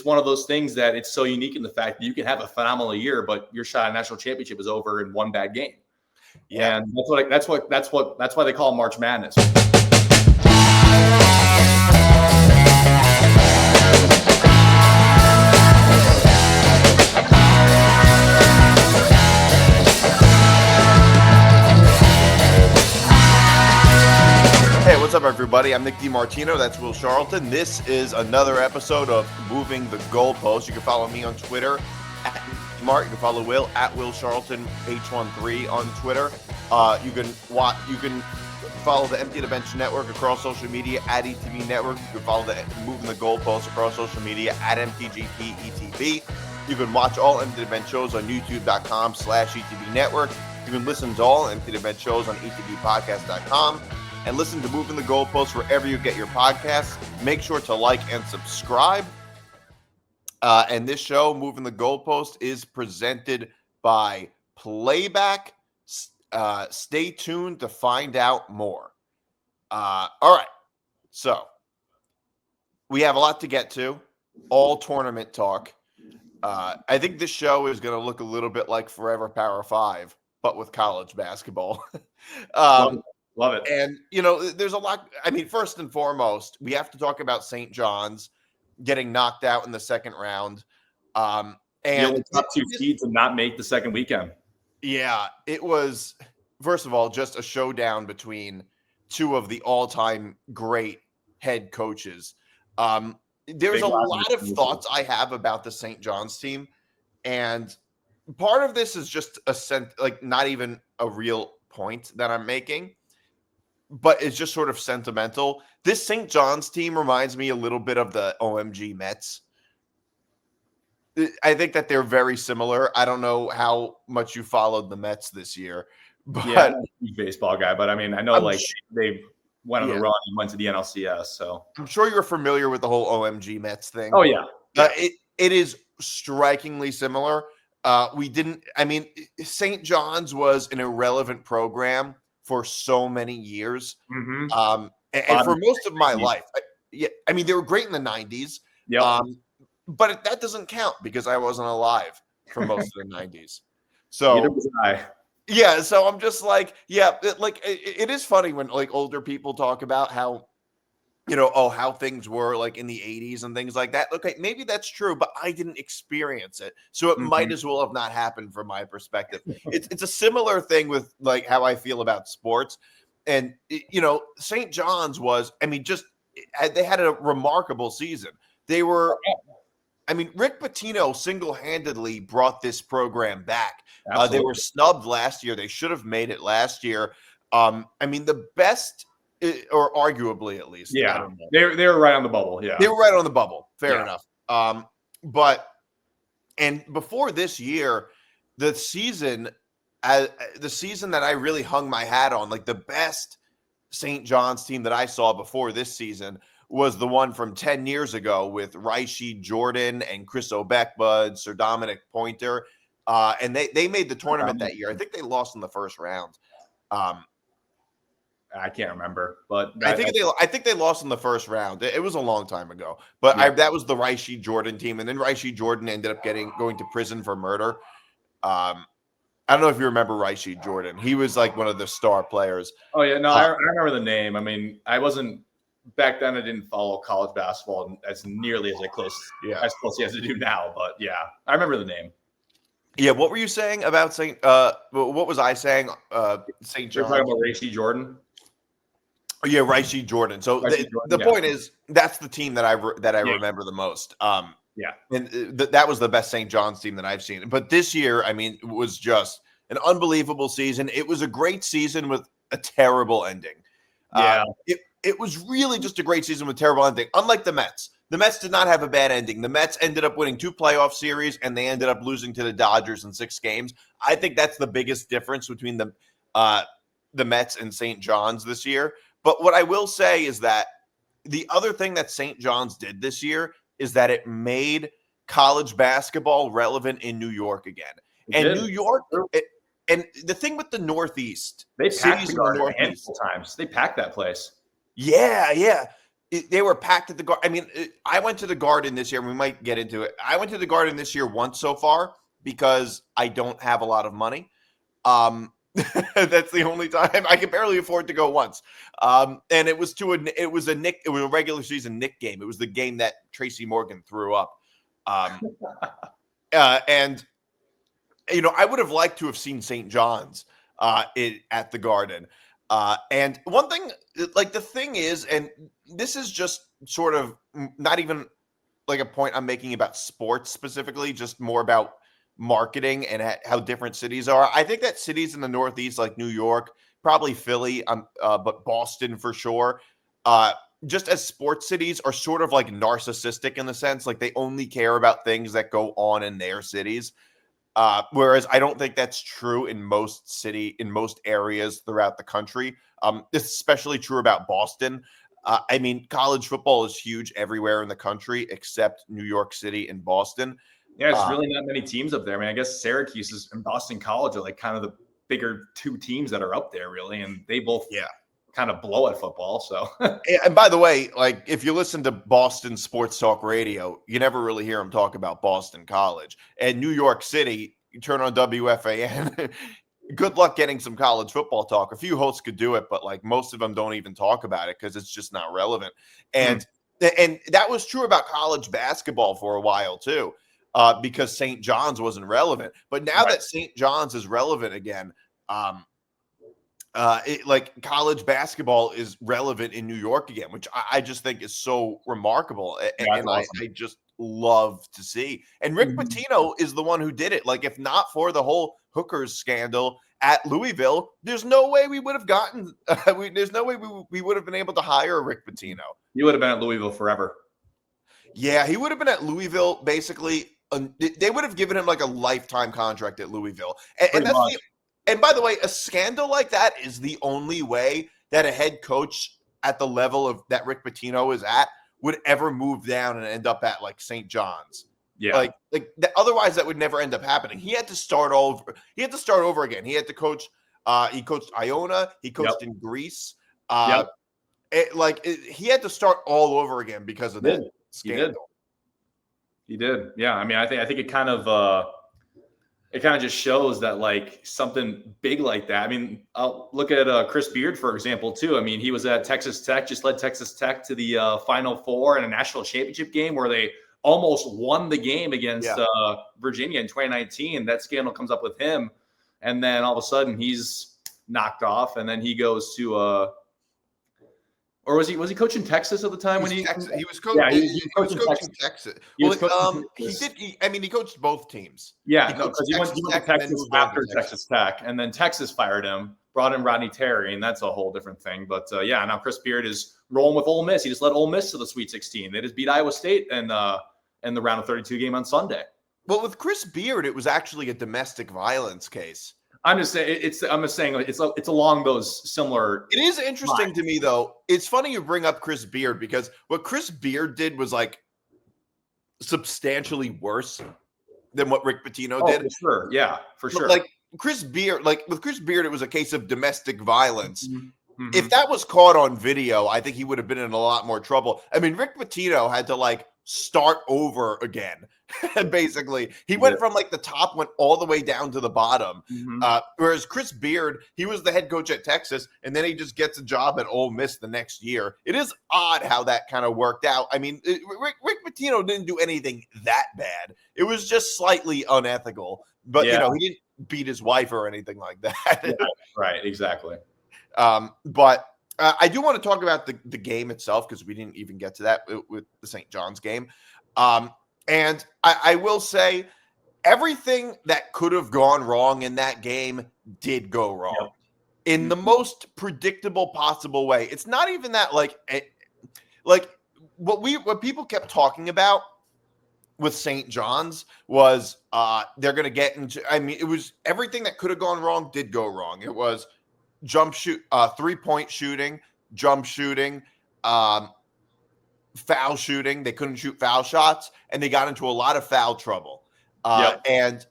it's one of those things that it's so unique in the fact that you can have a phenomenal year, but your shot at national championship is over in one bad game. Yeah, and that's why they call it March Madness. Hey, what's up, everybody? I'm Nick DiMartino. That's Will Charlton. This is another episode of Moving the Goalpost. You can follow me on Twitter at DiMart. You can follow Will at Will Charlton H13 on Twitter. You can follow the Empty the Bench Network across social media at ETB Network. You can follow the Moving the Goalpost across social media at MTGP ETB. You can watch all Empty the Bench shows on YouTube.com/ETB Network. You can listen to all Empty the Bench shows on ETBpodcast.com. And listen to Moving the Goalpost wherever you get your podcasts. Make sure to like and subscribe. And this show, Moving the Goalpost, is presented by Playback. Stay tuned to find out more. All right. So we have a lot to get to. All tournament talk. I think this show is going to look a little bit like Forever Power 5, but with college basketball. Love it. And, there's a lot. I mean, first and foremost, we have to talk about St. John's getting knocked out in the second round. And the only top two seeds to not make the second weekend. Yeah, it was, first of all, just a showdown between two of the all-time great head coaches. There's a lot of thoughts I have about the St. John's team. And part of this is just not even a real point that I'm making, but it's just sort of sentimental. This St. John's team reminds me a little bit of the OMG Mets. I think that they're very similar. I don't know how much you followed the Mets this year, but yeah, I'm a huge baseball guy. But I mean, I know they went on the run and went to the NLCS. So I'm sure you're familiar with the whole OMG Mets thing. Oh yeah, it is strikingly similar. St. John's was an irrelevant program for so many years. Mm-hmm. And for most of my life. They were great in the 90s. Yeah. But that doesn't count because I wasn't alive for most of the 90s. So neither was I. Yeah, so I'm just like, it is funny when older people talk about how, how things were like in the 80s and things like that. Okay, maybe that's true, but I didn't experience it. So it might as well have not happened from my perspective. It's a similar thing with like how I feel about sports. And, St. John's was, they had a remarkable season. They were, Rick Pitino single-handedly brought this program back. They were snubbed last year. They should have made it last year. The best, or arguably at least. Yeah, I don't know. They were right on the bubble. Yeah, they were right on the bubble. Fair enough. And before this year, the season that I really hung my hat on, like the best St. John's team that I saw before this season was the one from 10 years ago with Rashid Jordan and Chris Obekbud, Sir Dominic Pointer. And they made the tournament that year. I think they lost in the first round. I can't remember, but I think they lost in the first round. It was a long time ago, but that was the Rashid Jordan team, and then Rashid Jordan ended up going to prison for murder. I don't know if you remember Rashid Jordan. He was like one of the star players. Oh yeah, no, I remember the name. I wasn't back then. I didn't follow college basketball as nearly as closely as I do now. But yeah, I remember the name. Yeah, what were you saying about St. What was I saying? St. John's. You're talking about Rashid Jordan. Yeah, Rashid Jordan. So the point is, that's the team that I remember the most. And that was the best St. John's team that I've seen. But this year, it was just an unbelievable season. It was a great season with a terrible ending. Yeah, it was really just a great season with terrible ending. Unlike the Mets. The Mets did not have a bad ending. The Mets ended up winning 2 playoff series, and they ended up losing to the Dodgers in 6 games. I think that's the biggest difference between the Mets and St. John's this year. But what I will say is that the other thing that St. John's did this year is that it made college basketball relevant in New York again. New York, and the thing with the Northeast, they packed the Garden handful times. They packed that place. Yeah. They were packed at the Garden. I mean, I went to the Garden this year, and we might get into it. I went to the Garden this year once so far because I don't have a lot of money. That's the only time I can barely afford to go once. And it was it was a regular season Knick game. It was the game that Tracy Morgan threw up. And I would have liked to have seen St. John's at the Garden. And one thing, like the thing is, and this is just sort of not even like a point I'm making about sports specifically, just more about marketing and how different cities are. I think that cities in the Northeast, like New York, probably Philly, but Boston for sure, just as sports cities are sort of like narcissistic in the sense, like they only care about things that go on in their cities. Whereas I don't think that's true in most areas throughout the country. It's especially true about Boston. I mean, college football is huge everywhere in the country except New York City and Boston. Yeah, there's really not many teams up there. I mean, I guess Syracuse and Boston College are like kind of the bigger two teams that are up there, really, and they both kind of blow at football. So, and by the way, like if you listen to Boston sports talk radio, you never really hear them talk about Boston College. And New York City, you turn on WFAN. Good luck getting some college football talk. A few hosts could do it, but like most of them don't even talk about it because it's just not relevant. And that was true about college basketball for a while too. Because St. John's wasn't relevant. But now that St. John's is relevant again, like college basketball is relevant in New York again, which I just think is so remarkable. And awesome. I just love to see. And Rick Pitino is the one who did it. Like, if not for the whole hookers scandal at Louisville, there's no way we would have gotten, there's no way we would have been able to hire Rick Pitino. You would have been at Louisville forever. Yeah, he would have been at Louisville basically. They would have given him like a lifetime contract at Louisville. And by the way, a scandal like that is the only way that a head coach at the level of that Rick Pitino is at would ever move down and end up at like St. John's. Yeah. Like otherwise that would never end up happening. He had to start over. He had to start over again. He had to coach. He coached Iona. He coached in Greece. He had to start all over again because of that scandal. He did. Yeah. I mean, I think it kind of just shows that like something big like that. I mean, I'll look at Chris Beard, for example, too. I mean, he was at Texas Tech, just led Texas Tech to the Final Four in a national championship game where they almost won the game against Virginia in 2019. That scandal comes up with him. And then all of a sudden he's knocked off, and then he goes to or was he coaching Texas at the time he was coaching Texas. He coached both teams. Yeah, because he went to Texas after Texas Tech, and then Texas fired him, brought in Rodney Terry, and that's a whole different thing. But now Chris Beard is rolling with Ole Miss. He just led Ole Miss to the Sweet 16. They just beat Iowa State in the round of 32 game on Sunday. Well, with Chris Beard, it was actually a domestic violence case. I'm just saying it's along those similar. It is interesting lines to me, though. It's funny you bring up Chris Beard because what Chris Beard did was like substantially worse than what Rick Pitino did. For sure, yeah, for sure. Like with Chris Beard, it was a case of domestic violence. Mm-hmm. If that was caught on video, I think he would have been in a lot more trouble. I mean, Rick Pitino had to like start over again. Basically, he went from like the top, went all the way down to the bottom. Whereas Chris Beard, he was the head coach at Texas, and then he just gets a job at Ole Miss the next year. It is odd how that kind of worked out. I mean, Rick Pitino didn't do anything that bad. It was just slightly unethical, but he didn't beat his wife or anything like that. Right, exactly. But I do want to talk about the game itself because we didn't even get to that with the St. John's game. And I will say everything that could have gone wrong in that game did go wrong in the most predictable possible way. It's not even that like what people kept talking about with St. John's was they're going to get into. I mean, it was everything that could have gone wrong did go wrong. It was jump shoot, 3-point shooting, jump shooting, foul shooting. They couldn't shoot foul shots, and they got into a lot of foul trouble. And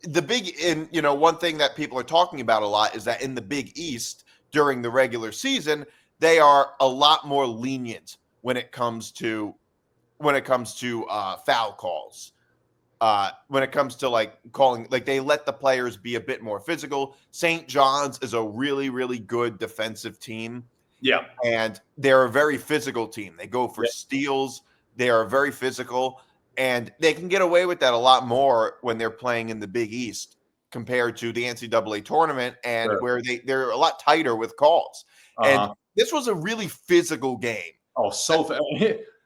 one thing that people are talking about a lot is that in the Big East during the regular season, they are a lot more lenient when it comes to foul calls. When it comes to like calling, like they let the players be a bit more physical. St. John's is a really, really good defensive team. Yeah. And they're a very physical team. They go for steals. They are very physical. And they can get away with that a lot more when they're playing in the Big East compared to the NCAA tournament and where they're a lot tighter with calls. And this was a really physical game. Oh,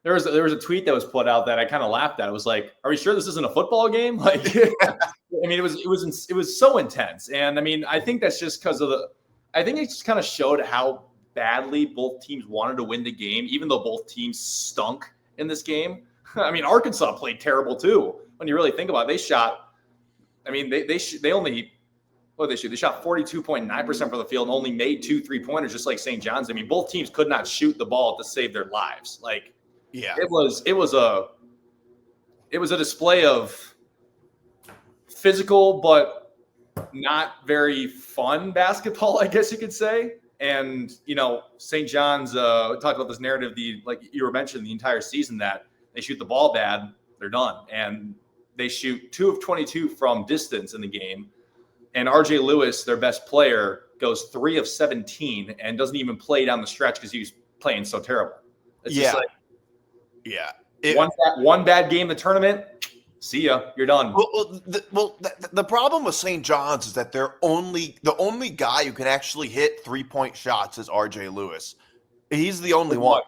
there was a tweet that was put out that I kind of laughed at. It was like, "Are we sure this isn't a football game?" Like, I mean, it was so intense, and I mean, I think that's just because of I think it just kind of showed how badly both teams wanted to win the game, even though both teams stunk in this game. I mean, Arkansas played terrible too. When you really think about it, they shot. I mean, they only. What did they shoot? They shot 42.9% from the field and only made 2 3-pointers, just like St. John's. I mean, both teams could not shoot the ball to save their lives. Like, it was a display of physical but not very fun basketball, I guess you could say. And St. John's talked about this narrative, like you were mentioning, the entire season that they shoot the ball bad, they're done, and they shoot 2 of 22 from distance in the game. And RJ Lewis, their best player, goes 3 of 17 and doesn't even play down the stretch because he was playing so terrible. It's just like, one bad game in the tournament, see ya, you're done. The problem with St. John's is that the only guy who can actually hit 3-point shots is RJ Lewis. He's the only one.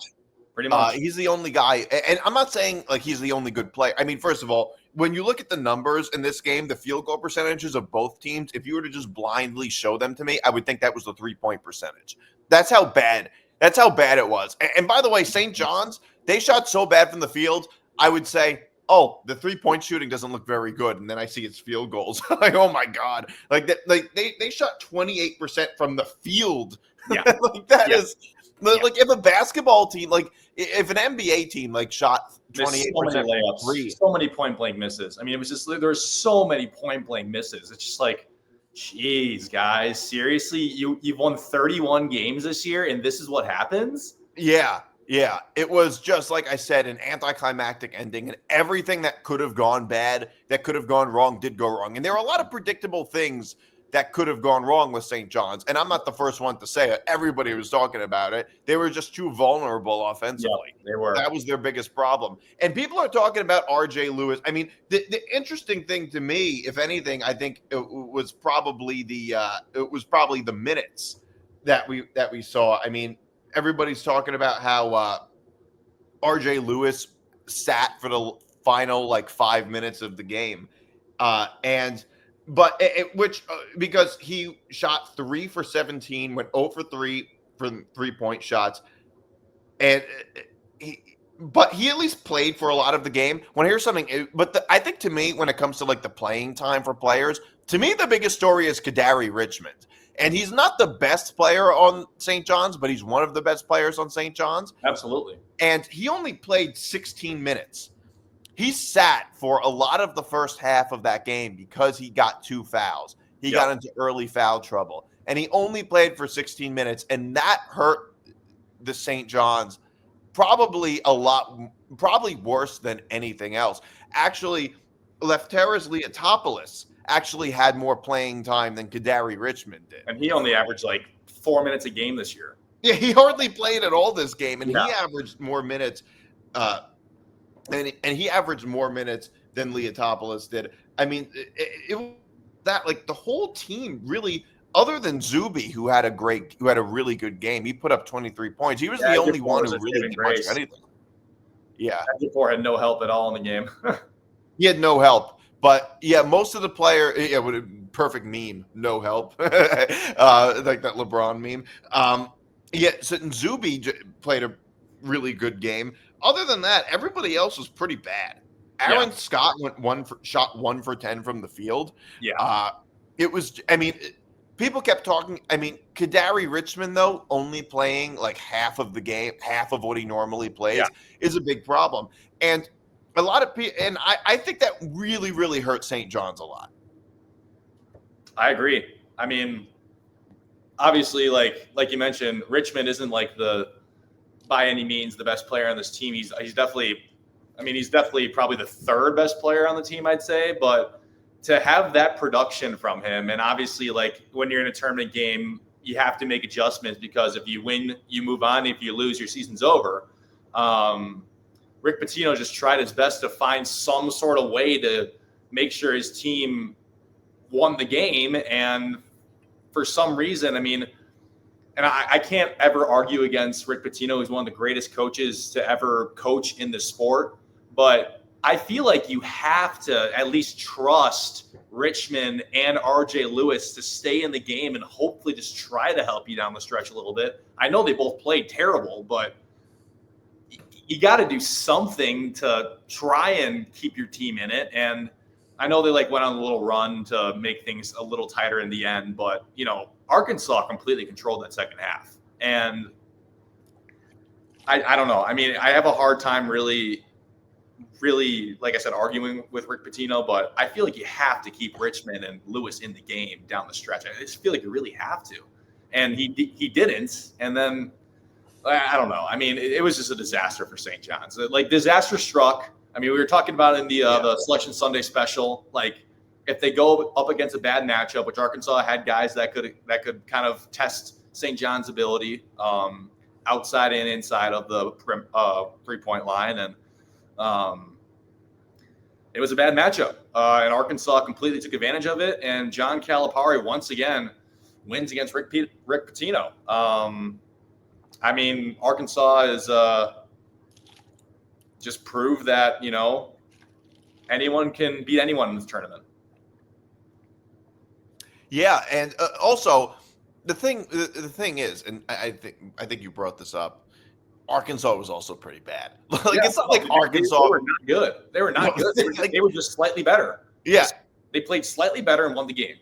Pretty much. He's the only guy. And I'm not saying like he's the only good player. I mean, first of all, when you look at the numbers in this game, the field goal percentages of both teams, if you were to just blindly show them to me, I would think that was the 3-point percentage. That's how bad it was. And by the way, St. John's, they shot so bad from the field, I would say, oh, the 3-point shooting doesn't look very good. And then I see it's field goals. Like, oh my God. Like they shot 28% from the field. Yeah. Like that is like if a basketball team, like if an NBA team like shot 28% layups, so many point blank misses. I mean, it was just there's so many point blank misses. It's just like, geez, guys, seriously, you've won 31 games this year, and this is what happens? Yeah. It was just like I said, an anticlimactic ending, and everything that could have gone bad, that could have gone wrong, did go wrong. And there are a lot of predictable things that could have gone wrong with St. John's. And I'm not the first one to say it. Everybody was talking about it. They were just too vulnerable offensively. Yeah, they were. That was their biggest problem. And people are talking about RJ Lewis. I mean, the interesting thing to me, if anything, I think it was probably the minutes that we saw. I mean, everybody's talking about how RJ Lewis sat for the final like 5 minutes of the game. Because he shot 3 for 17, went 0 for 3 from 3-point shots, and but he at least played for a lot of the game. When I hear something, I think to me, when it comes to like the playing time for players, to me the biggest story is Kadari Richmond, and he's not the best player on St. John's, but he's one of the best players on St. John's. Absolutely, and he only played 16 minutes. He sat for a lot of the first half of that game because he got 2 fouls. He got into early foul trouble, and he only played for 16 minutes, and that hurt the St. John's probably worse than anything else. Actually, Lefteris Leotopoulos actually had more playing time than Kadari Richmond did. And he only averaged like 4 minutes a game this year. Yeah, he hardly played at all this game, and he averaged more minutes And he averaged more minutes than Leotopoulos did. I mean, it was that like the whole team really, other than Zuby, who had a really good game. He put up 23 points. He was the only one who really did much of anything. Yeah, Ejiofor had no help at all in the game. He had no help, but yeah, most of the perfect meme, no help, like that LeBron meme. So Zuby played a really good game. Other than that, everybody else was pretty bad. Aaron Scott shot 1 for 10 from the field. Yeah. It was, I mean, people kept talking. I mean, Kadari Richmond, though, only playing like half of the game, half of what he normally plays, is a big problem. And a lot of people, and I think that really, really hurt St. John's a lot. I agree. I mean, obviously, like you mentioned, Richmond isn't like the by any means the best player on this team. He's definitely, he's definitely probably the third best player on the team, I'd say. But to have that production from him, and obviously, like when you're in a tournament game, you have to make adjustments because if you win, you move on. If you lose, your season's over. Rick Pitino just tried his best to find some sort of way to make sure his team won the game. And for some reason, and I can't ever argue against Rick Pitino, who's one of the greatest coaches to ever coach in the sport. But I feel like you have to at least trust Richmond and RJ Lewis to stay in the game and hopefully just try to help you down the stretch a little bit. I know they both played terrible, but you got to do something to try and keep your team in it. And I know they went on a little run to make things a little tighter in the end, but Arkansas completely controlled that second half. And I don't know. I have a hard time really, like I said, arguing with Rick Pitino, but I feel like you have to keep Richmond and Lewis in the game down the stretch. I just feel like you really have to. And he didn't. And then I don't know. It was just a disaster for St. John's. Disaster struck. We were talking about it in the Selection Sunday special. If they go up against a bad matchup, which Arkansas had guys that could kind of test St. John's ability outside and inside of the 3-point line, and it was a bad matchup. And Arkansas completely took advantage of it. And John Calipari once again wins against Rick Pitino. Arkansas is just proved that, anyone can beat anyone in this tournament. Yeah, and also the thing is, and I think you brought this up, Arkansas was also pretty bad. It's not like Arkansas they were not good. They were not good. They were just slightly better. Yeah, they played slightly better and won the game.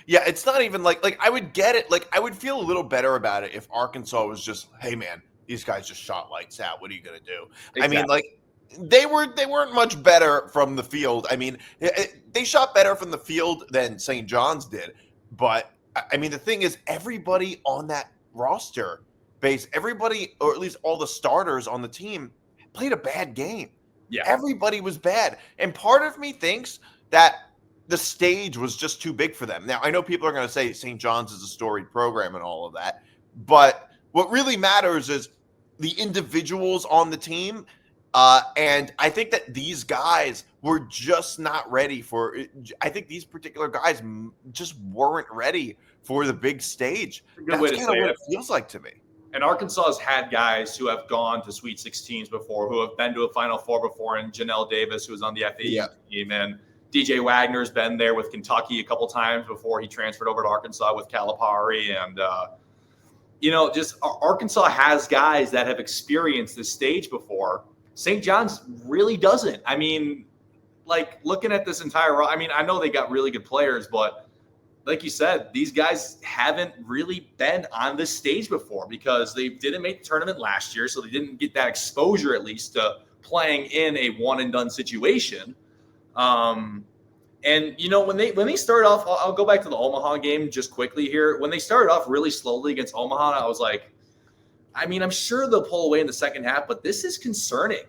Yeah, it's not even like I would get it. I would feel a little better about it if Arkansas was just, hey man, these guys just shot lights out. What are you gonna do? Exactly. They weren't much better from the field. They shot better from the field than St. John's did. But the thing is, everybody on that roster base, everybody, or at least all the starters on the team, played a bad game. Yeah, everybody was bad, and part of me thinks that the stage was just too big for them. Now, I know people are going to say St. John's is a storied program and all of that, but what really matters is the individuals on the team. And I think that these guys were just not ready for it. I think these particular guys just weren't ready for the big stage. That's kind of what it feels like to me. And Arkansas has had guys who have gone to Sweet 16s before, who have been to a Final Four before, and Janelle Davis, who was on the FAU team, and DJ Wagner's been there with Kentucky a couple times before he transferred over to Arkansas with Calipari. And, just Arkansas has guys that have experienced this stage before. St. John's really doesn't. Looking at this entire – I know they got really good players, but like you said, these guys haven't really been on this stage before because they didn't make the tournament last year, so they didn't get that exposure at least to playing in a one-and-done situation. And when they started off, I'll go back to the Omaha game just quickly here. When they started off really slowly against Omaha, I was like, I'm sure they'll pull away in the second half, but this is concerning.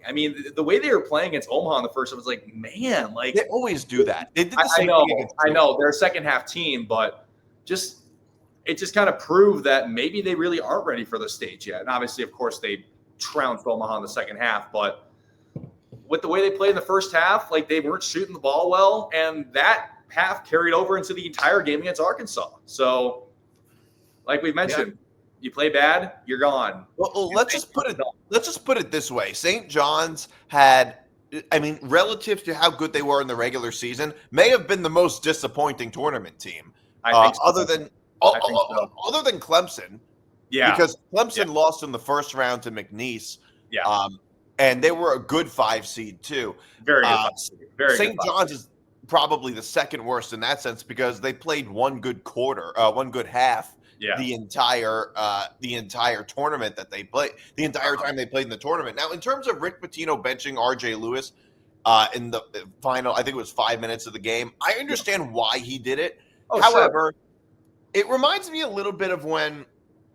The way they were playing against Omaha in the first half was like, man, they always do that. They did the same thing. I know they're a second half team, but it just kind of proved that maybe they really aren't ready for the stage yet. And obviously, of course, they trounced Omaha in the second half, but with the way they played in the first half, they weren't shooting the ball well, and that half carried over into the entire game against Arkansas. So, like we've mentioned, you play bad, you're gone. Well, let's just put it this way: St. John's had, relative to how good they were in the regular season, may have been the most disappointing tournament team. I think so. Other than Clemson, because Clemson lost in the first round to McNeese. Yeah. And they were a good 5 seed too. Very good. Very St. John's is probably the second worst in that sense because they played one good half. Yeah. The entire tournament that they played, the entire time they played in the tournament. Now, in terms of Rick Pitino benching RJ Lewis in the final, I think it was 5 minutes of the game, I understand why he did it. However, it reminds me a little bit of when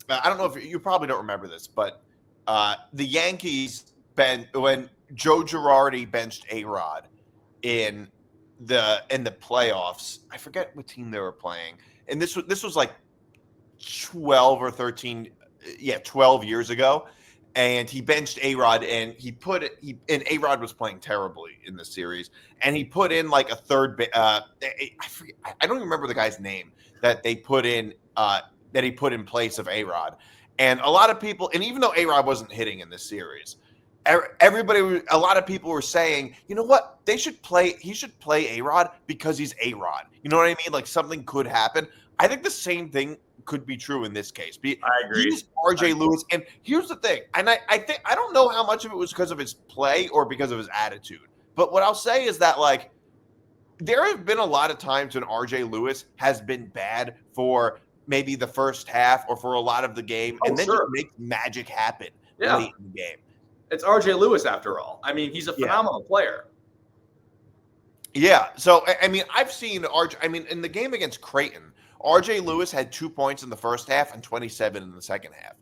I don't know if you probably don't remember this, but the Yankees when Joe Girardi benched A-Rod in the playoffs. I forget what team they were playing, and this was like 12 or 13, 12 years ago. And he benched A-Rod, and and A-Rod was playing terribly in the series, and he put in like a third. I don't even remember the guy's name that they put in. That he put in place of A-Rod, and a lot of people, and even though A-Rod wasn't hitting in this series, a lot of people were saying, you know what, he should play A-Rod because he's A-Rod. You know what I mean? Like something could happen. I think the same thing could be true in this case. I agree. He's RJ Lewis, and here's the thing, and I don't know how much of it was because of his play or because of his attitude, but what I'll say is that like there have been a lot of times when RJ Lewis has been bad for maybe the first half or for a lot of the game, and then just makes magic happen late in the game. It's RJ Lewis after all. I mean, he's a phenomenal player. Yeah. So I mean, I've seen RJ. I mean, in the game against Creighton, RJ Lewis had 2 points in the first half and 27 in the second half.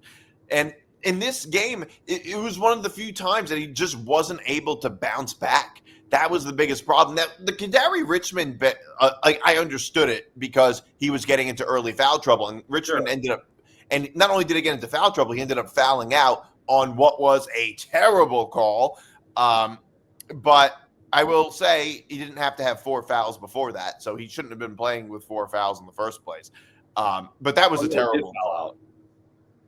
And in this game, it was one of the few times that he just wasn't able to bounce back. That was the biggest problem. Now, the Kadari Richmond bet, I understood it because he was getting into early foul trouble, and Richmond ended up, and not only did he get into foul trouble, he ended up fouling out on what was a terrible call. But I will say he didn't have to have 4 fouls before that, so he shouldn't have been playing with 4 fouls in the first place. But that was a terrible foul out.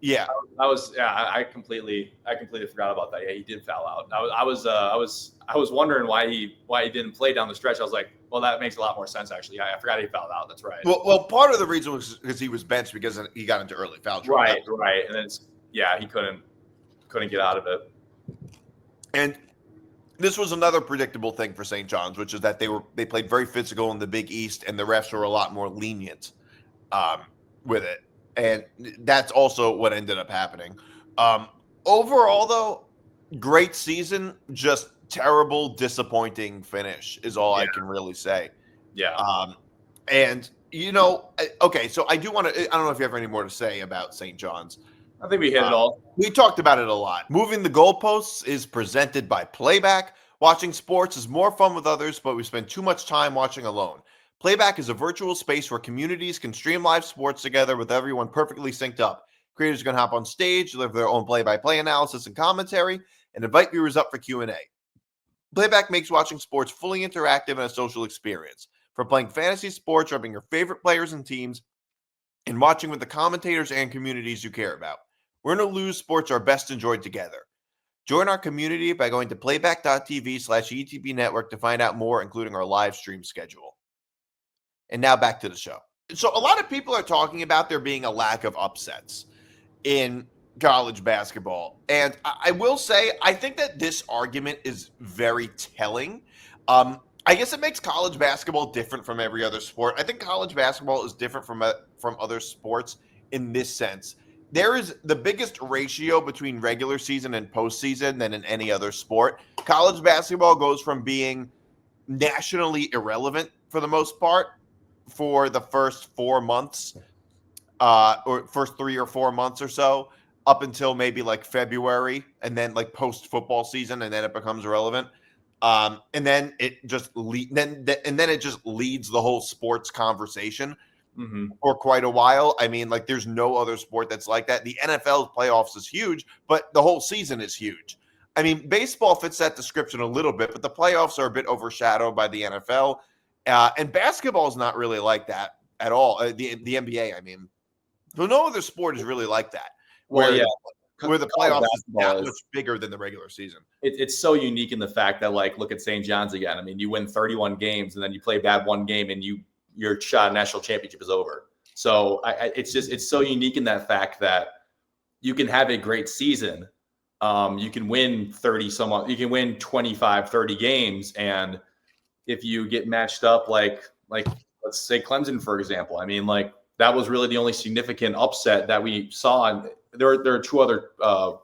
Yeah, I completely forgot about that. Yeah, he did foul out. I was wondering why he didn't play down the stretch. I was like, well, that makes a lot more sense actually. I forgot he fouled out. That's right. Well, part of the reason was because he was benched because he got into early foul trouble. Right, and then he couldn't get out of it. And this was another predictable thing for St. John's, which is that they played very physical in the Big East, and the refs were a lot more lenient with it. And that's also what ended up happening. Overall, though, great season, just terrible, disappointing finish is all I can really say. Yeah. And, you know, okay, so I do want to – I don't know if you have any more to say about St. John's. I think we hit it all. We talked about it a lot. Moving the Goalposts is presented by Playback. Watching sports is more fun with others, but we spend too much time watching alone. Playback is a virtual space where communities can stream live sports together with everyone perfectly synced up. Creators can hop on stage, deliver their own play-by-play analysis and commentary, and invite viewers up for Q&A. Playback makes watching sports fully interactive and a social experience. From playing fantasy sports, rubbing your favorite players and teams, and watching with the commentators and communities you care about. Win or lose, sports are best enjoyed together. Join our community by going to playback.tv/ETB network to find out more, including our live stream schedule. And now back to the show. So a lot of people are talking about there being a lack of upsets in college basketball. And I will say, I think that this argument is very telling. I guess it makes college basketball different from every other sport. I think college basketball is different from other sports in this sense. There is the biggest ratio between regular season and postseason than in any other sport. College basketball goes from being nationally irrelevant for the most part for the first 4 months, or first 3 or 4 months or so, up until maybe like February, and then like post football season, and then it becomes irrelevant. And then it just leads the whole sports conversation for quite a while. I mean, like there's no other sport that's like that. The NFL playoffs is huge, but the whole season is huge. I mean, baseball fits that description a little bit, but the playoffs are a bit overshadowed by the NFL. And basketball is not really like that at all. The NBA, I mean. So no other sport is really like that. Where the playoffs is that much bigger than the regular season. It's so unique in the fact that, like, look at St. John's again. I mean, you win 31 games, and then you play bad one game, and your shot at national championship is over. So it's so unique in that fact that you can have a great season. You can win 30 you can win 25, 30 games, and if you get matched up like let's say Clemson, for example, I mean, like that was really the only significant upset that we saw. And there are 2 other 12-5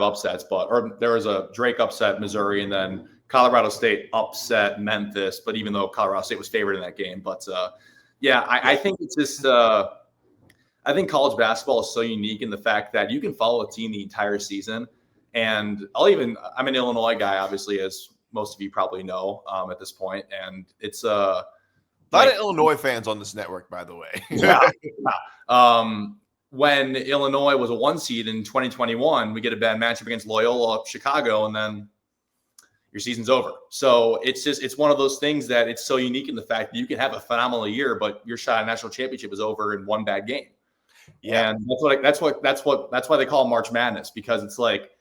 upsets, or there was a Drake upset Missouri, and then Colorado State upset Memphis. But even though Colorado State was favored in that game, but I think it's just I think college basketball is so unique in the fact that you can follow a team the entire season. And I'm an Illinois guy, obviously, as most of you probably know at this point. And it's a lot of Illinois fans on this network, by the way. Yeah. When Illinois was a 1 seed in 2021, we get a bad matchup against Loyola Chicago, and then your season's over. So it's one of those things that it's so unique in the fact that you can have a phenomenal year, but your shot at national championship is over in one bad game. Yeah. And that's why they call it March Madness, because it's like,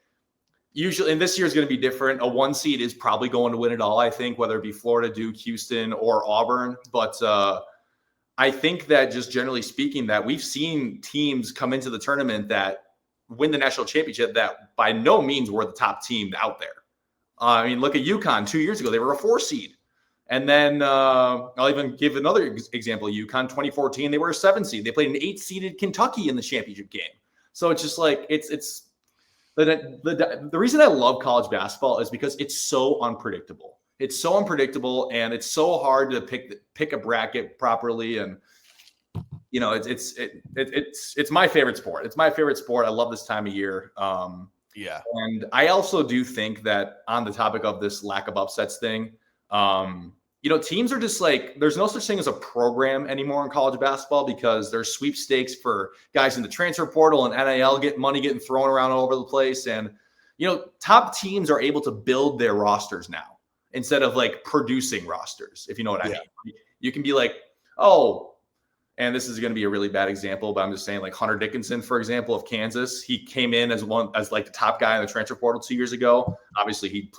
usually, and this year is going to be different. A 1 seed is probably going to win it all, I think, whether it be Florida, Duke, Houston, or Auburn. But I think that just generally speaking, that we've seen teams come into the tournament that win the national championship that by no means were the top team out there. I mean, look at UConn 2 years ago. They were a 4 seed. And then I'll even give another example. UConn 2014, they were a 7 seed. They played an 8-seeded Kentucky in the championship game. So it's just like it's the reason I love college basketball is because it's so unpredictable. It's so unpredictable, and it's so hard to pick a bracket properly. And you know, it's my favorite sport. It's my favorite sport. I love this time of year. Yeah. And I also do think that on the topic of this lack of upsets thing, you know, teams are just like, there's no such thing as a program anymore in college basketball, because there's sweepstakes for guys in the transfer portal and NIL getting thrown around all over the place. And, you know, top teams are able to build their rosters now instead of like producing rosters, if you know what I mean. You can be like, oh, and this is going to be a really bad example, but I'm just saying, like Hunter Dickinson, for example, of Kansas, he came in as like the top guy in the transfer portal 2 years ago. Obviously, he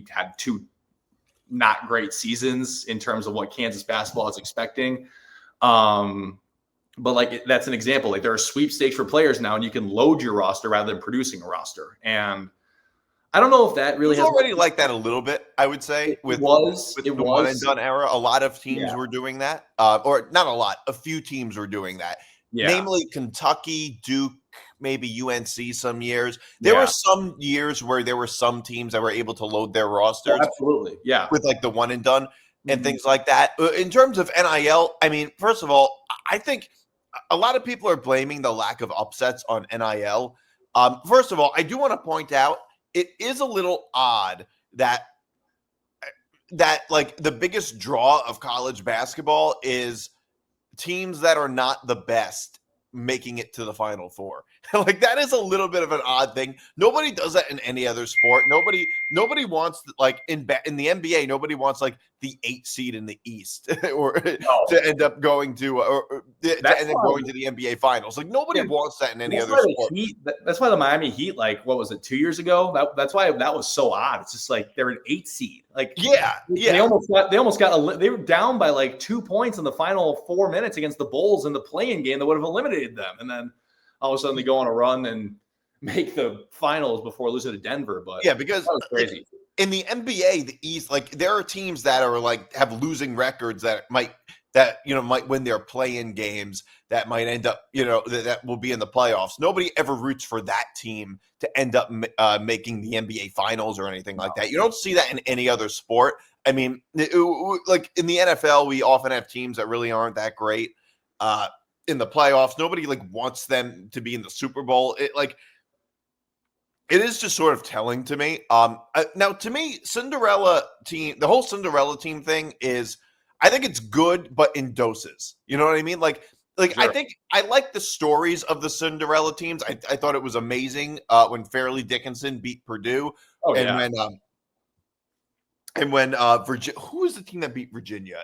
had 2 not great seasons in terms of what Kansas basketball is expecting. But like, that's an example. Like, there are sweepstakes for players now, and you can load your roster rather than producing a roster. And I don't know if that really has already like that a little bit, I would say. With the one and done era, a lot of teams were doing that, or not a lot. A few teams were doing that, namely Kentucky, Duke, maybe UNC. Some years there were some years where there were some teams that were able to load their rosters, absolutely, with like the one and done and things like that. In terms of NIL, I mean, first of all, I think a lot of people are blaming the lack of upsets on NIL. First of all, I do want to point out, it is a little odd that like the biggest draw of college basketball is teams that are not the best making it to the Final Four. Like, that is a little bit of an odd thing. Nobody does that in any other sport. Nobody wants, like, in the NBA, nobody wants like the 8 seed in the East or to end up going to going to the NBA Finals. Like, nobody wants that in any other sport. That's why the Miami Heat, like, what was it, 2 years ago? That's why that was so odd. It's just like they're an 8 seed. Like, they almost got they were down by like 2 points in the final 4 minutes against the Bulls in the play-in game that would have eliminated them, and then all of a sudden they go on a run and make the finals before losing to Denver. But because that was crazy. In the NBA, the East, like, there are teams that are like have losing records that might win their play-in games, that might end up, that will be in the playoffs. Nobody ever roots for that team to end up making the NBA Finals or anything like that. You don't see that in any other sport. I mean, like in the NFL, we often have teams that really aren't that great in the playoffs. Nobody like wants them to be in the Super Bowl. It is just sort of telling to me. Now, to me, Cinderella team, the whole Cinderella team thing is, I think it's good, but in doses. You know what I mean? Like sure. I think I like the stories of the Cinderella teams. I thought it was amazing when Fairleigh Dickinson beat Purdue, when Virginia. Who was the team that beat Virginia?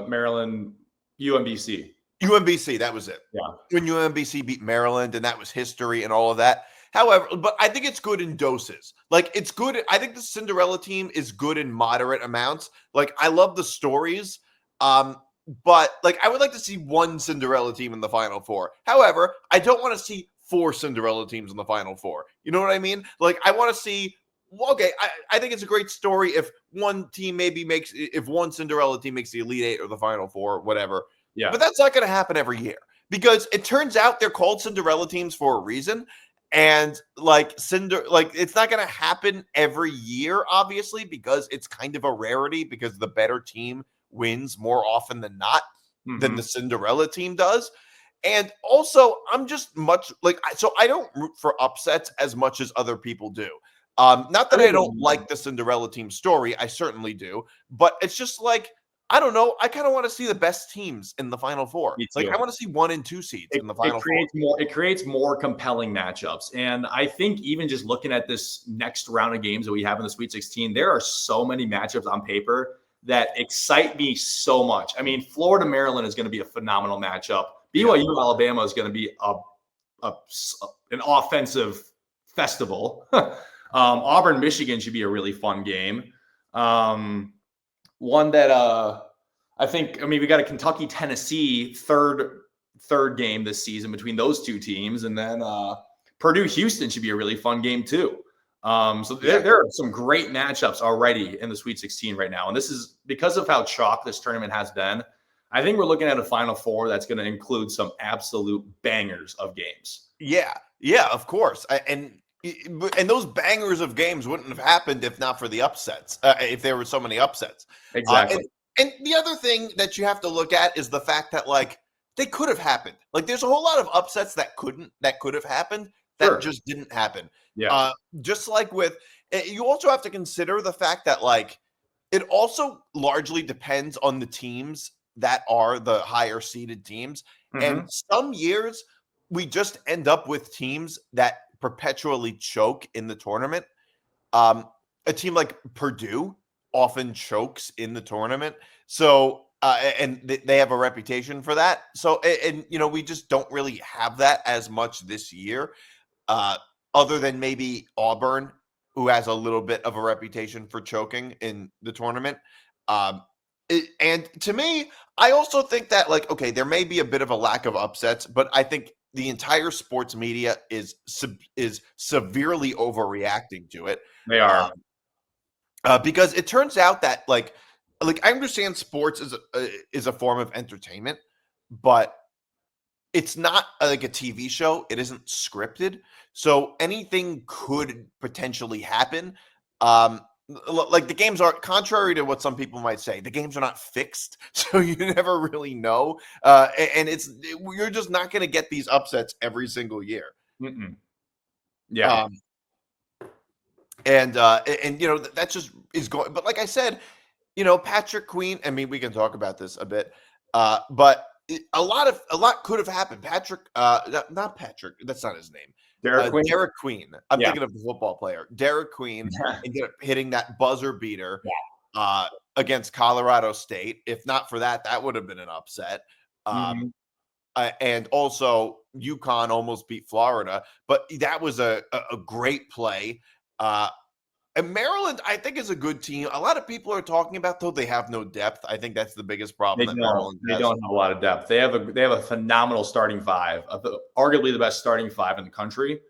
Maryland, UMBC. UMBC, that was it. Yeah, when UMBC beat Maryland, and that was history and all of that. However, but I think it's good in doses. Like, it's good. I think the Cinderella team is good in moderate amounts. Like, I love the stories. But like, I would like to see one Cinderella team in the Final Four. However, I don't want to see 4 Cinderella teams in the Final Four. You know what I mean? Like, I want to see, I think it's a great story if one team if one Cinderella team makes the Elite 8 or the Final Four, whatever. Yeah. But that's not going to happen every year, because it turns out they're called Cinderella teams for a reason. And it's not going to happen every year, obviously, because it's kind of a rarity, because the better team wins more often than not than the Cinderella team does. And also, I'm just much like so I don't root for upsets as much as other people do. Not that I don't like the Cinderella team story, I certainly do, but it's just like I don't know. I kind of want to see the best teams in the Final Four. Me Like too. I want to see 1 and 2 seeds in the Final Four. It creates more compelling matchups. And I think even just looking at this next round of games that we have in the Sweet 16, there are so many matchups on paper that excite me so much. I mean, Florida Maryland is going to be a phenomenal matchup. BYU Alabama is going to be an offensive festival. Auburn Michigan should be a really fun game. One that we got a Kentucky Tennessee third game this season between those two teams, and then Purdue Houston should be a really fun game too. There are some great matchups already in the Sweet 16 right now, and this is because of how chalk this tournament has been. I think we're looking at a Final Four that's going to include some absolute bangers of games. Yeah, of course, and those bangers of games wouldn't have happened if not for the upsets. If there were so many upsets, exactly. And the other thing that you have to look at is the fact that like they could have happened. Like there's a whole lot of upsets that could have happened that just didn't happen. Yeah. Just like with you also have to consider the fact that like it also largely depends on the teams that are the higher seeded teams. And some years we just end up with teams that perpetually choke in the tournament. A team like Purdue often chokes in the tournament. So, and they have a reputation for that. So, and we just don't really have that as much this year, other than maybe Auburn, who has a little bit of a reputation for choking in the tournament. And to me, I also think that like, okay, there may be a bit of a lack of upsets, but I think the entire sports media is severely overreacting to it. They are. Because it turns out that like I understand sports is a form of entertainment, but it's not like a TV show. It isn't scripted, so anything could potentially happen. Like the games are, contrary to what some people might say, the games are not fixed, so you never really know. And you're just not going to get these upsets every single year. Yeah. And that just is going. But like I said, Patrick Queen. I mean, we can talk about this a bit, but a lot could have happened. Patrick, not Patrick. That's not his name. Derek Queen. I'm thinking of the football player, Derek Queen, ended up hitting that buzzer beater against Colorado State. If not for that, that would have been an upset. And also, UConn almost beat Florida, but that was a great play. And Maryland, I think, is a good team. A lot of people are talking about, though, they have no depth. I think that's the biggest problem. They don't have a lot of depth. They have a phenomenal starting five, arguably the best starting five in the country.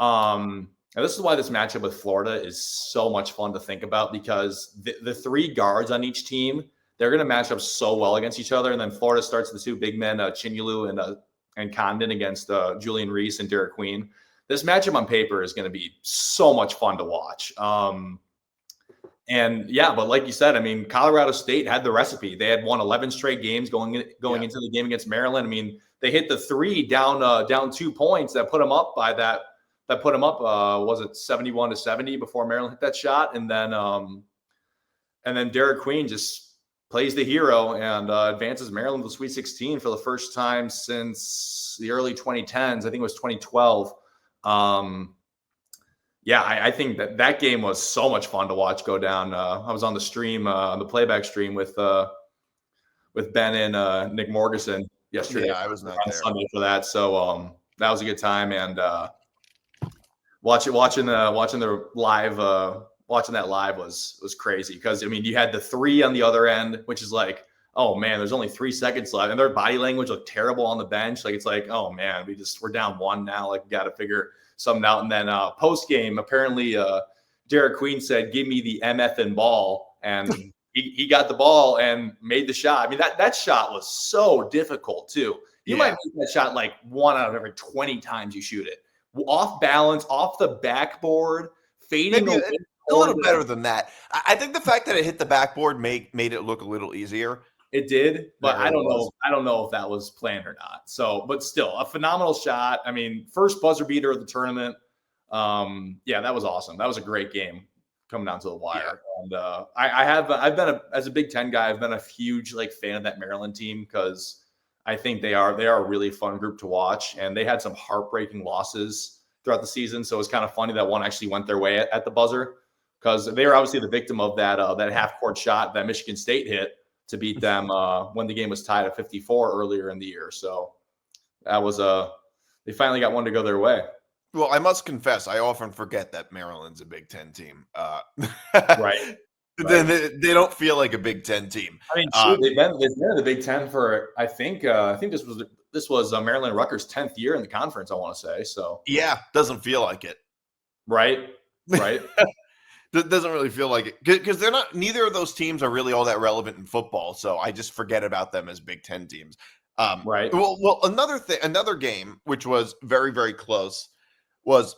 And this is why this matchup with Florida is so much fun to think about, because the three guards on each team, they're going to match up so well against each other. And then Florida starts the two big men, Chinyelu and Condon, against Julian Reese and Derek Queen. This matchup on paper is going to be so much fun to watch. But like you said, I mean, Colorado State had the recipe. They had won 11 straight games going into the game against Maryland. I mean, they hit the three down 2 points that put them up by that. That put them up. Was it 71-70 before Maryland hit that shot? And then Derek Queen just plays the hero and advances Maryland to the Sweet 16 for the first time since the early 2010s. I think it was 2012. I think that game was so much fun to watch go down. I was on the stream, on the playback stream with Ben and Nick Morgasen yesterday. Yeah, I was not there Sunday for that. So that was a good time, and watching that live was crazy, because I mean, you had the three on the other end, which is like, oh man, there's only 3 seconds left, and their body language looked terrible on the bench. Like, it's like, oh man, we're down 1 now. Like, we got to figure something out. And then post game, apparently, Derek Queen said, "Give me the MF and ball," and he got the ball and made the shot. I mean, that shot was so difficult too. You might make that shot like 1 out of every 20 times you shoot it. Off balance, off the backboard, fading away. A little better than that. I think the fact that it hit the backboard made it look a little easier. It did, but That I really don't was. know. I don't know if that was planned or not. So, but still, a phenomenal shot. I mean, first buzzer beater of the tournament. Yeah, that was awesome. That was a great game coming down to the Yeah. wire. And I've been as a Big Ten guy, I've been a huge fan of that Maryland team because I think they are a really fun group to watch, and they had some heartbreaking losses throughout the season. So it's kind of funny that one actually went their way at the buzzer because they were obviously the victim of that half court shot that Michigan State hit to beat them when the game was tied at 54 earlier in the year. So that was they finally got one to go their way. Well, I must confess, I often forget that Maryland's a Big Ten team. Right. They don't feel like a Big Ten team. I mean, shoot, they've been in the Big Ten for I think this was Maryland Rutgers' 10th year in the conference. I want to say so. Yeah, doesn't feel like it. Right. It doesn't really feel like it because they're not. Neither of those teams are really all that relevant in football, so I just forget about them as Big Ten teams. Right. Well, another game which was very, very close was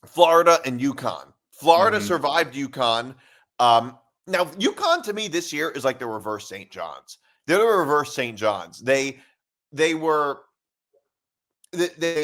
Florida and UConn. Florida survived UConn. Now, UConn to me this year is like the reverse St. John's. They're the reverse St. John's. They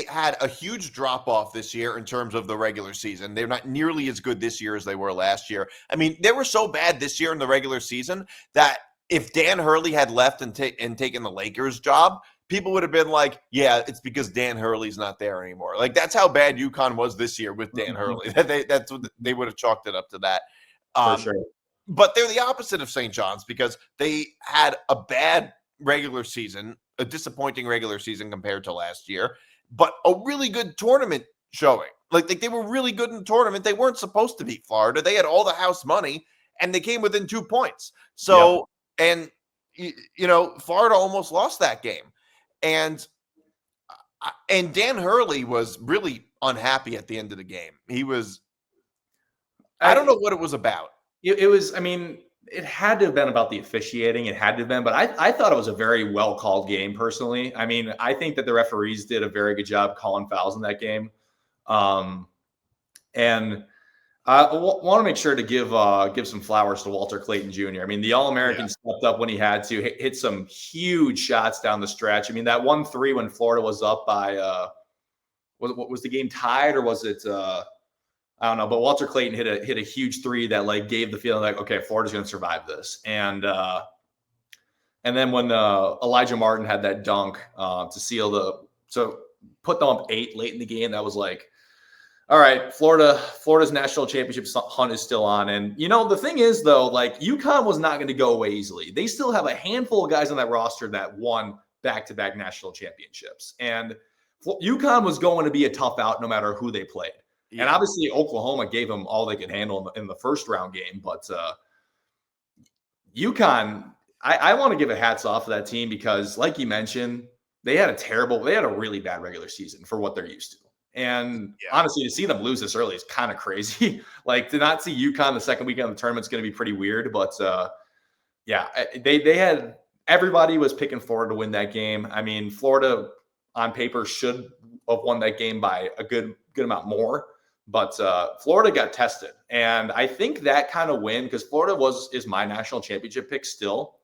had a huge drop off this year in terms of the regular season. They're not nearly as good this year as they were last year. I mean, they were so bad this year in the regular season that if Dan Hurley had left and taken the Lakers job, people would have been like, yeah, it's because Dan Hurley's not there anymore. Like, that's how bad UConn was this year with Dan Hurley. That's what they would have chalked it up to that. For sure. But they're the opposite of St. John's because they had a bad regular season, a disappointing regular season compared to last year, but a really good tournament showing. Like they were really good in the tournament. They weren't supposed to beat Florida. They had all the house money, and they came within 2 points. So, and Florida almost lost that game. And Dan Hurley was really unhappy at the end of the game. He was, I don't know what it was about. It was, I mean, it had to have been about the officiating. It had to have been, but I thought it was a very well called game personally. I mean, I think that the referees did a very good job calling fouls in that game. And I want to make sure to give some flowers to Walter Clayton Jr. I mean, the All-American stepped up when he had to, hit some huge shots down the stretch. I mean, that 1-3 when Florida was up by was the game tied or was it I don't know, but Walter Clayton hit a huge three that gave the feeling like, okay, Florida's going to survive this. And then when Elijah Martin had that dunk to put them up 8 late in the game, that was like, all right, Florida's national championship hunt is still on. And, the thing is, though, UConn was not going to go away easily. They still have a handful of guys on that roster that won back-to-back national championships. And UConn was going to be a tough out no matter who they played. Yeah. And obviously, Oklahoma gave them all they could handle in the first round game. But UConn, I want to give a hats off to that team because, like you mentioned, they had a really bad regular season for what they're used to. And honestly, to see them lose this early is kind of crazy. To not see UConn the second weekend of the tournament is going to be pretty weird. But they had everybody was picking Florida to win that game. I mean, Florida on paper should have won that game by a good amount more. But Florida got tested. And I think that kind of win, because Florida is my national championship pick still.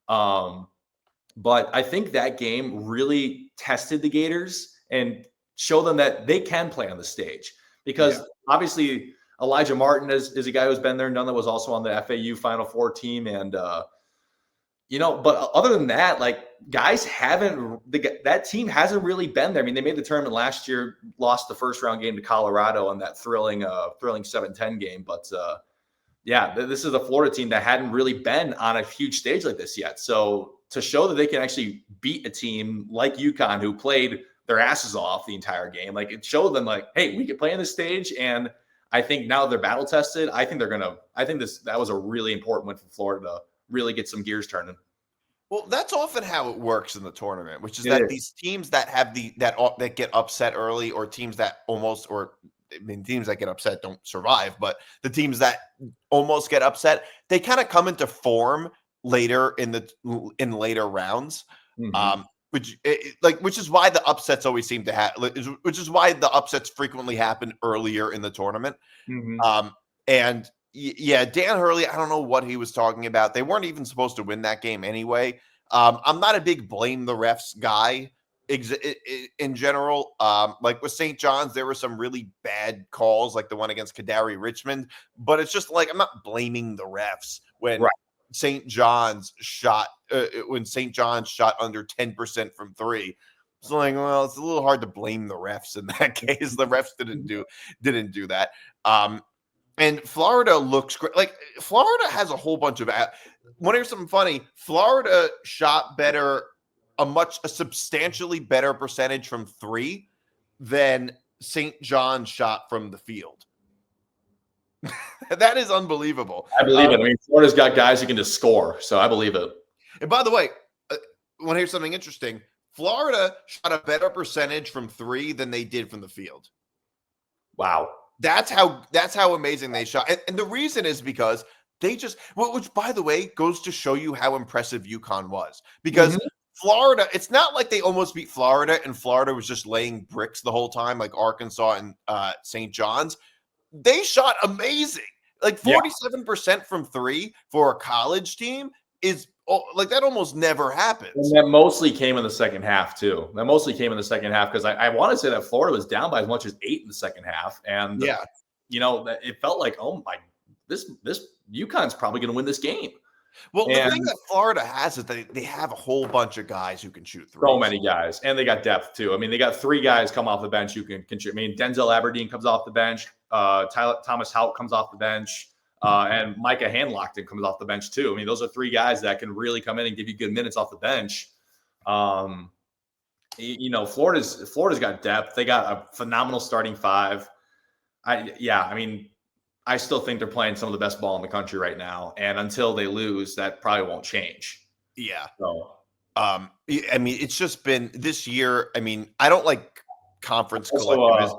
But I think that game really tested the Gators and show them that they can play on the stage because obviously Elijah Martin is a guy who's been there, none that was also on the FAU Final Four team. And, but other than that, that team hasn't really been there. I mean, they made the tournament last year, lost the first round game to Colorado in that thrilling 7-10 game. But this is a Florida team that hadn't really been on a huge stage like this yet. So to show that they can actually beat a team like UConn who played their asses off the entire game, it showed them hey, we can play on this stage. And I think now they're battle tested. I think that was a really important win for Florida to really get some gears turning. Well, that's often how it works in the tournament, which is that these teams that have that get upset early, or teams that teams that get upset don't survive, but the teams that almost get upset, they kind of come into form later in later rounds. Mm-hmm. Which is why the upsets always seem to happen. Which is why the upsets frequently happen earlier in the tournament. Mm-hmm. And Yeah, Dan Hurley, I don't know what he was talking about. They weren't even supposed to win that game anyway. I'm not a big blame the refs guy in general. Like with St. John's, there were some really bad calls, like the one against Kadari Richmond. But it's just like I'm not blaming the refs when Right. St. John's shot under 10% from three. It's like, well, it's a little hard to blame the refs in that case. The refs didn't do that. And Florida looks great. Like Florida has a whole bunch of. Want to hear something funny? Florida shot better, a substantially better percentage from three than St. John shot from the field. That is unbelievable. I believe it. I mean, Florida's got guys who can just score, so I believe it. And by the way, want to hear something interesting? Florida shot a better percentage from three than they did from the field. Wow. That's how amazing they shot. And the reason is because they just, which by the way, goes to show you how impressive UConn was. Because Florida, it's not like they almost beat Florida and Florida was just laying bricks the whole time, like Arkansas and St. John's. They shot amazing. Like 47% from three for a college team is like that almost never happens. And that mostly came in the second half too. That mostly came in the second half because I want to say that Florida was down by as much as 8 in the second half, and it felt like, oh my, this UConn's probably going to win this game. Well, the thing that Florida has is they have a whole bunch of guys who can shoot threes. So many guys, and they got depth too. I mean, they got 3 guys come off the bench who can shoot. I mean, Denzel Aberdeen comes off the bench. Thomas Hout comes off the bench. And Micah Handlockton comes off the bench too. I mean, those are 3 guys that can really come in and give you good minutes off the bench. Florida's got depth. They got a phenomenal starting 5. I still think they're playing some of the best ball in the country right now. And until they lose, that probably won't change. Yeah. So, I mean, it's just been this year. I mean, I don't like conference collectivism.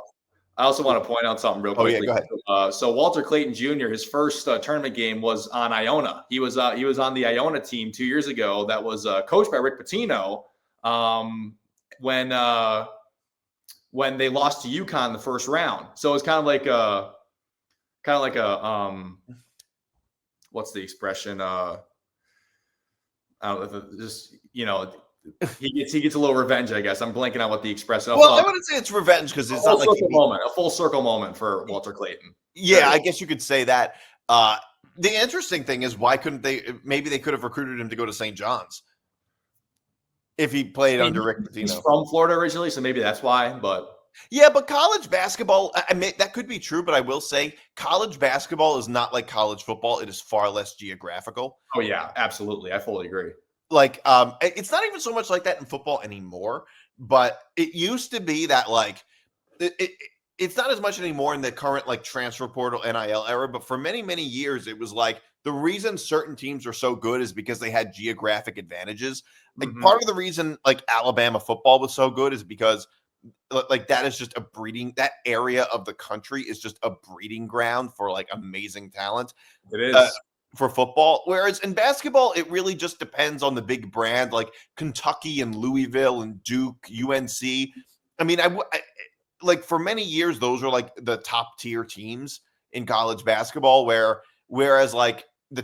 I also want to point out something real quickly. Oh, yeah, go ahead. So Walter Clayton Jr., his first tournament game was on Iona. He was on the Iona team 2 years ago that was coached by Rick Pitino when they lost to UConn the first round. So it's kind of like a what's the expression? He gets a little revenge, I guess. I'm blanking on what the expression. Well, I wouldn't say it's revenge because it's not like a full circle moment for Walter Clayton. Yeah, I guess you could say that. The interesting thing is, why couldn't they? Maybe they could have recruited him to go to St. John's if he played under Rick Pitino. He's from Florida originally, so maybe that's why. But yeah, but college basketball, I mean, that could be true. But I will say, college basketball is not like college football. It is far less geographical. Oh yeah, absolutely. I fully agree. Like, it's not even so much like that in football anymore, but it used to be that like it's not as much anymore in the current like transfer portal NIL era. But for many, many years, it was like the reason certain teams are so good is because they had geographic advantages. Like part of the reason like Alabama football was so good is because like that is just that area of the country is just a breeding ground for like amazing talent. It is. For football, whereas in basketball, it really just depends on the big brand like Kentucky and Louisville and Duke, UNC. I mean, I like for many years, those are like the top tier teams in college basketball, whereas like the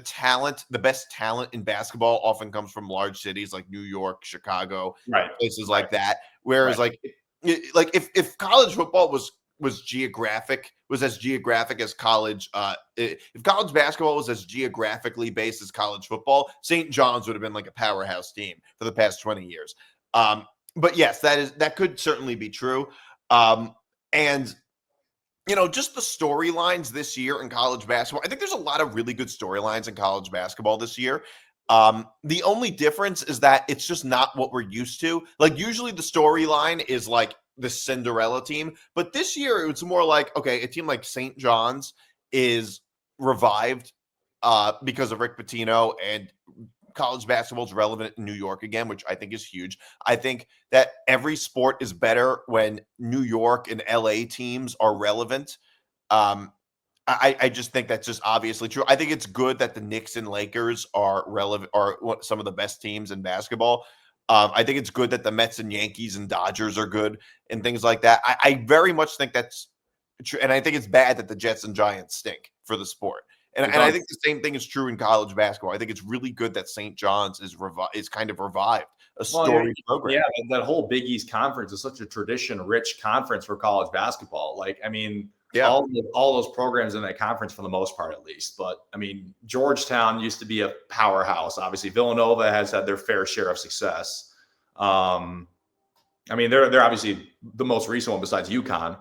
best talent in basketball often comes from large cities like New York, Chicago, places like that. Whereas like if college football was as geographic as college. If college basketball was as geographically based as college football, St. John's would have been like a powerhouse team for the past 20 years. But yes, that could certainly be true. And just the storylines this year in college basketball, I think there's a lot of really good storylines in college basketball this year. The only difference is that it's just not what we're used to. Like usually the storyline is like the Cinderella team, but this year it was more like, okay, a team like St. John's is revived because of Rick Pitino, and college basketball is relevant in New York again, which I think is huge. I think that every sport is better when New York and LA teams are relevant. I just think that's just obviously true. I think it's good that the Knicks and Lakers are relevant, are some of the best teams in basketball. I think it's good that the Mets and Yankees and Dodgers are good and things like that. I very much think that's true. And I think it's bad that the Jets and Giants stink for the sport. And I think the same thing is true in college basketball. I think it's really good that St. John's is kind of revived a storied program. Yeah, that whole Big East conference is such a tradition-rich conference for college basketball. Like, I mean, all those programs in that conference for the most part, at least. But I mean, Georgetown used to be a powerhouse. Obviously, Villanova has had their fair share of success. I mean, they're obviously the most recent one besides UConn.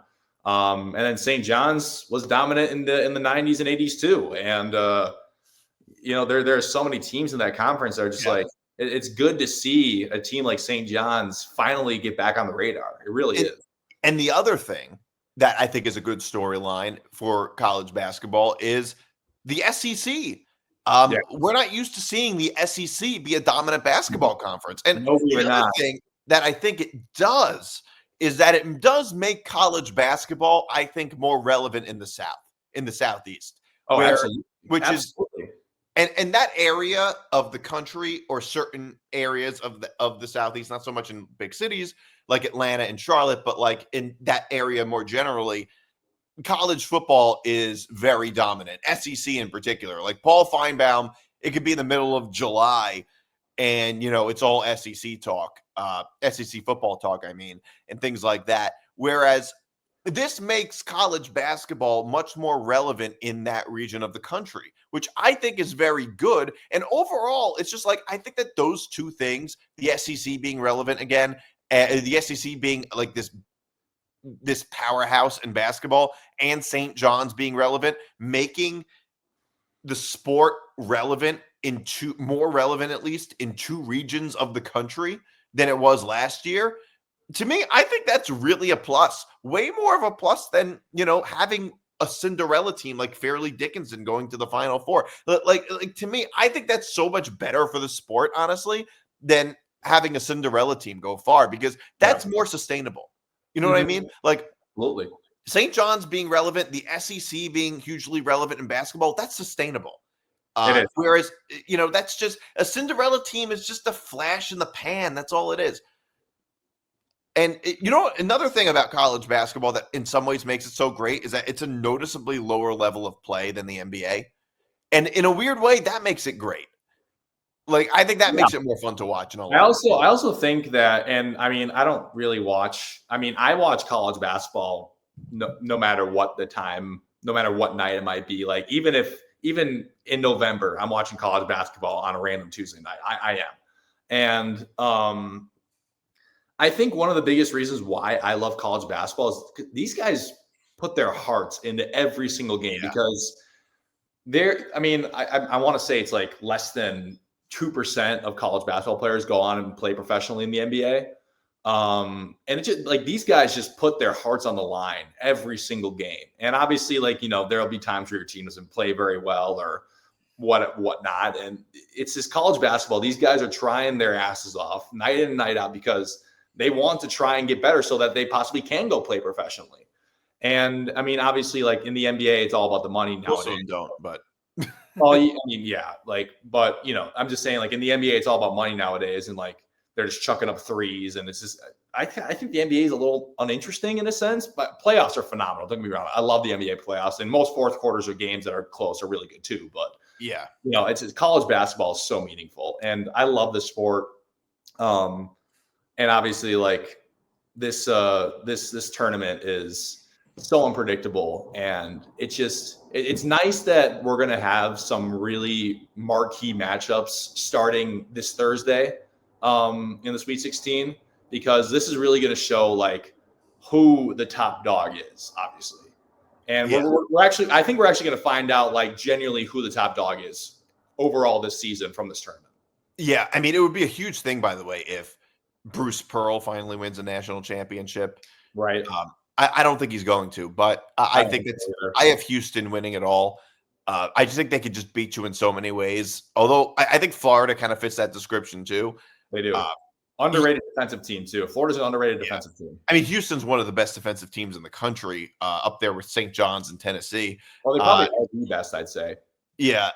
And then St. John's was dominant in the 90s and 80s too. And there are so many teams in that conference that are just like, it's good to see a team like St. John's finally get back on the radar. It really is. And the other thing that I think is a good storyline for college basketball is the SEC. We're not used to seeing the SEC be a dominant basketball conference. And the other thing that I think it does is that it does make college basketball, I think, more relevant in the South, in the Southeast. Oh, absolutely. And that area of the country, or certain areas of the Southeast, not so much in big cities like Atlanta and Charlotte, but like in that area more generally, college football is very dominant. SEC in particular, like Paul Feinbaum, it could be in the middle of July and, it's all SEC talk, SEC football talk, and things like that. Whereas this makes college basketball much more relevant in that region of the country, which I think is very good. And overall, it's just like, I think that those two things, the SEC being relevant again, the SEC being like this powerhouse in basketball, and St. John's being relevant, making the sport relevant more relevant, at least in two regions of the country than it was last year. To me, I think that's really a plus, way more of a plus than, having a Cinderella team like Fairleigh Dickinson going to the Final Four. Like to me, I think that's so much better for the sport, honestly, than having a Cinderella team go far, because that's more sustainable. You know what I mean? Like, absolutely. St. John's being relevant, the SEC being hugely relevant in basketball, that's sustainable. Whereas, that's just a Cinderella team is just a flash in the pan. That's all it is. And, another thing about college basketball that in some ways makes it so great is that it's a noticeably lower level of play than the NBA. And in a weird way, that makes it great. Like, I think that makes it more fun to watch. I also think that, and I don't really watch. I watch college basketball no matter what the time, no matter what night it might be. Like, even in November, I'm watching college basketball on a random Tuesday night. I am. And I think one of the biggest reasons why I love college basketball is these guys put their hearts into every single game, because I want to say it's like less than 2% of college basketball players go on and play professionally in the NBA. And it's just like, these guys just put their hearts on the line every single game. And obviously, like, there'll be times where your team doesn't play very well or whatnot. And it's just college basketball. These guys are trying their asses off night in and night out because they want to try and get better so that they possibly can go play professionally. And obviously, like in the NBA, it's all about the money nowadays. Most of them don't, but well, but I'm just saying, like in the NBA, it's all about money nowadays, and like they're just chucking up threes, and it's just I think the NBA is a little uninteresting in a sense, but playoffs are phenomenal. Don't get me wrong, I love the NBA playoffs, and most fourth quarters or games that are close are really good too. But it's college basketball is so meaningful, and I love the sport. And obviously, like this tournament is so unpredictable, and it's nice that we're going to have some really marquee matchups starting this Thursday in the Sweet 16, because this is really going to show like who the top dog is, obviously. And I think we're actually going to find out like genuinely who the top dog is overall this season from this tournament. Yeah, it would be a huge thing, by the way, if Bruce Pearl finally wins a national championship. Right. I don't think he's going to, but I think I have Houston winning it all. I just think they could just beat you in so many ways. Although I think Florida kind of fits that description too. They do. Underrated defensive team too. Florida's an underrated defensive team. Houston's one of the best defensive teams in the country, up there with St. John's and Tennessee. Well, they probably are the best, I'd say. Yeah.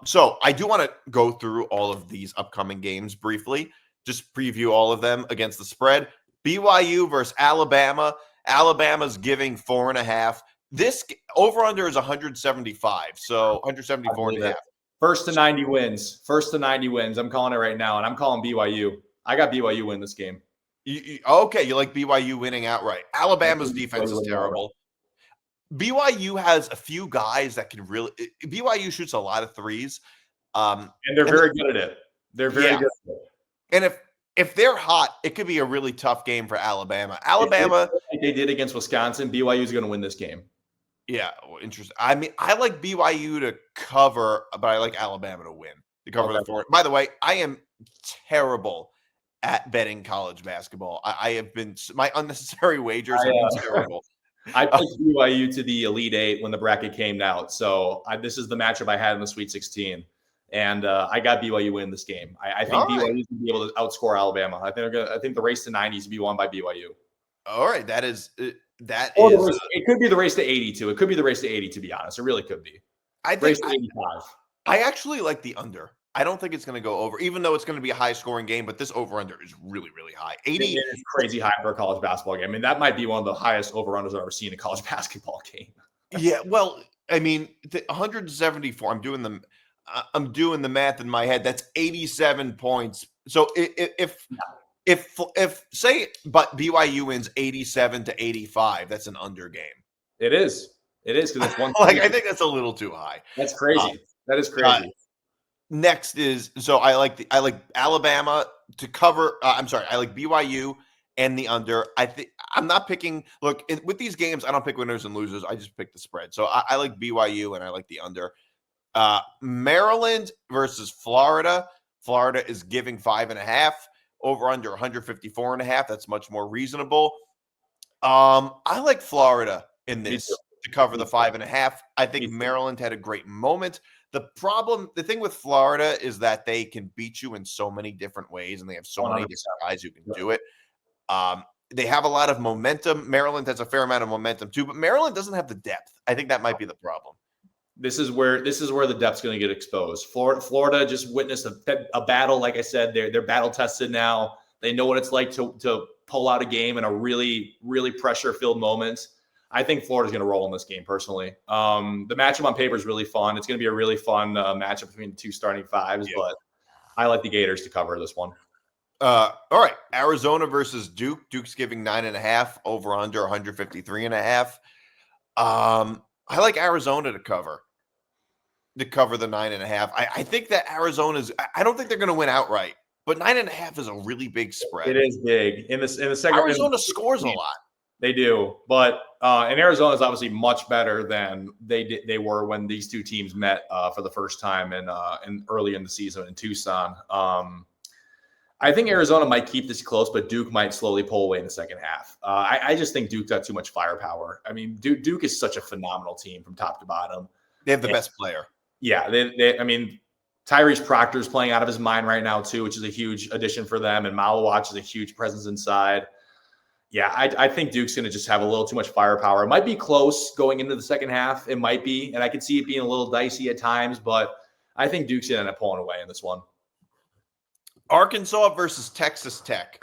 So I do want to go through all of these upcoming games briefly. Just preview all of them against the spread. BYU versus Alabama. Alabama's giving 4.5. This over-under is 175, so 174 and a half. First to 90 wins. First to 90 wins. I'm calling it right now, and I'm calling BYU. I got BYU win this game. Okay, you like BYU winning outright. Alabama's defense is terrible. BYU has a few guys that can really – BYU shoots a lot of threes. And they're very good at it. They're very good at it. And if they're hot, it could be a really tough game for Alabama. Alabama – like they did against Wisconsin, BYU is going to win this game. Yeah, interesting. I mean, I like BYU to cover, but I like Alabama to win. To cover the 4. By the way, I am terrible at betting college basketball. I have been – my unnecessary wagers have been terrible. I picked BYU to the Elite Eight when the bracket came out. So this is the matchup I had in the Sweet 16. And I got BYU in this game. I think BYU is going to be able to outscore Alabama. I think the race to 90 is to be won by BYU. All right, that is it could be the race to 82. It could be the race to 80, to be honest. It really could be. I think race to 85. I actually like the under. I don't think it's going to go over, even though it's going to be a high-scoring game, but this over-under is really, really high. 80 is crazy high for a college basketball game. I mean, that might be one of the highest over-unders I've ever seen in a college basketball game. Yeah, well, I mean, 174, I'm doing the math in my head. That's 87 points. So if say but BYU wins 87 to 85, that's an under game. It is because it's one. I think that's a little too high. That's crazy. That is crazy. Next is I like Alabama to cover. I like BYU and the under. I'm not picking. Look, with these games, I don't pick winners and losers. I just pick the spread. So I like BYU and I like the under. Maryland versus Florida. Florida is giving 5.5. Over under 154.5. That's much more reasonable. I like Florida in this to cover the 5.5. I think Maryland had a great moment. The thing with Florida is that they can beat you in so many different ways, and they have so many different guys who can do it. They have a lot of momentum. Maryland has a fair amount of momentum too, but Maryland doesn't have the depth. I think that might be the problem. This is where the depth's going to get exposed. Florida just witnessed a battle. Like I said, they're battle tested now. They know what it's like to pull out a game in a really, really pressure-filled moment. I think Florida's going to roll in this game personally. The matchup on paper is really fun. It's going to be a really fun matchup between the two starting fives, but I like the Gators to cover this one. All right, Arizona versus Duke. Duke's giving 9.5 over under 153.5. I like Arizona to cover the 9.5. I think that Arizona's. I don't think they're going to win outright, but 9.5 is a really big spread. It is big in the second. Arizona scores a lot. They do, but and Arizona is obviously much better than they were when these two teams met for the first time in early in the season in Tucson. I think Arizona might keep this close, but Duke might slowly pull away in the second half. I just think Duke's got too much firepower. I mean, Duke is such a phenomenal team from top to bottom. They have the best player. Yeah, I mean, Tyrese Proctor is playing out of his mind right now too, which is a huge addition for them. And Malawach is a huge presence inside. Yeah, I think Duke's going to just have a little too much firepower. It might be close going into the second half. It might be, and I could see it being a little dicey at times, but I think Duke's going to end up pulling away in this one. Arkansas versus Texas Tech.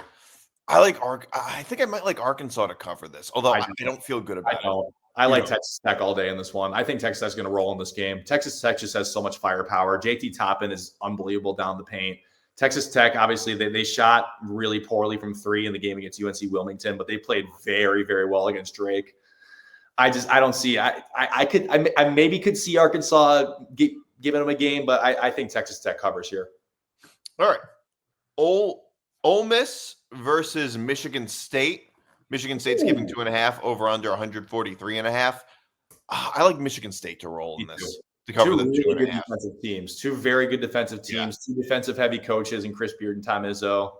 I think I might like Arkansas to cover this, although I don't feel good about it. I like Texas Tech all day in this one. I think Texas Tech is going to roll in this game. Texas Tech just has so much firepower. JT Toppin is unbelievable down the paint. Texas Tech, obviously, they shot really poorly from three in the game against UNC Wilmington, but they played very, very well against Drake. I don't see. I maybe could see Arkansas giving them a game, but I think Texas Tech covers here. All right. Ole Miss versus Michigan State. Michigan State's giving 2.5 over under 143.5. I like Michigan State to roll in this to cover the 2.5. Defensive teams, two very good defensive teams, two defensive heavy coaches in Chris Beard and Tom Izzo.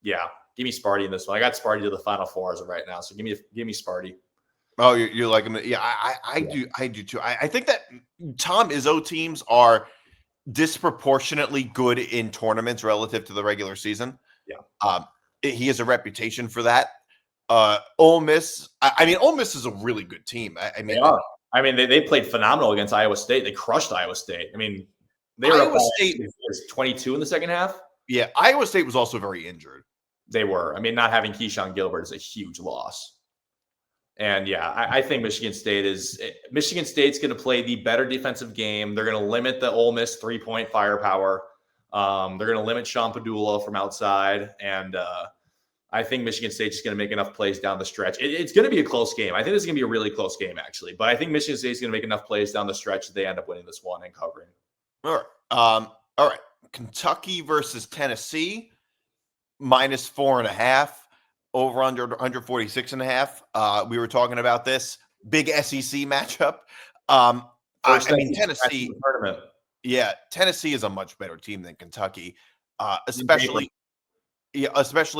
Give me Sparty in this one. I got Sparty to the Final Four as of right now, so give me Sparty. Oh, you're like him. Yeah, I do too. I think that Tom Izzo teams are disproportionately good in tournaments relative to the regular season. Yeah. He has a reputation for that. Ole Miss. Ole Miss is a really good team. They are. They played phenomenal against Iowa State. They crushed Iowa State. They were Iowa State 22 in the second half. Yeah, Iowa State was also very injured. They were. Not having Keyshawn Gilbert is a huge loss. And yeah, I think Michigan State's going to play the better defensive game. They're going to limit the Ole Miss 3-point firepower. They're going to limit Sean Padula from outside, and I think Michigan State's just going to make enough plays down the stretch. It's going to be a close game. I think this is going to be a really close game, actually. But I think Michigan State's going to make enough plays down the stretch that they end up winning this one and covering. All right. All right. Kentucky versus Tennessee, -4.5. Over under 146.5. We were talking about this big SEC matchup. Tennessee. Tournament. Yeah, Tennessee is a much better team than Kentucky, especially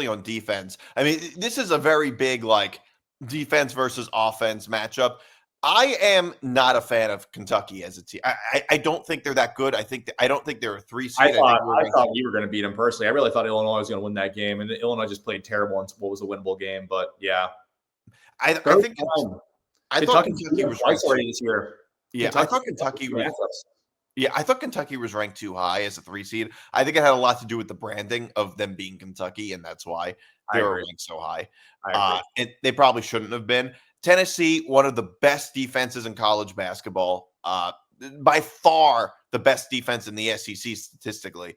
on defense. I mean, this is a very big like defense versus offense matchup. I am not a fan of Kentucky as a team. I don't think they're that good. I don't think they're a 3 seed. I thought you were going to beat them personally. I really thought Illinois was going to win that game, and Illinois just played terrible in what was a winnable game. But yeah, I thought Kentucky was ranked this year. Yeah, I thought Kentucky was. Yeah, I thought Kentucky was ranked too high as a 3 seed. I think it had a lot to do with the branding of them being Kentucky, and that's why they were ranked so high. And they probably shouldn't have been. Tennessee, one of the best defenses in college basketball, by far the best defense in the SEC statistically.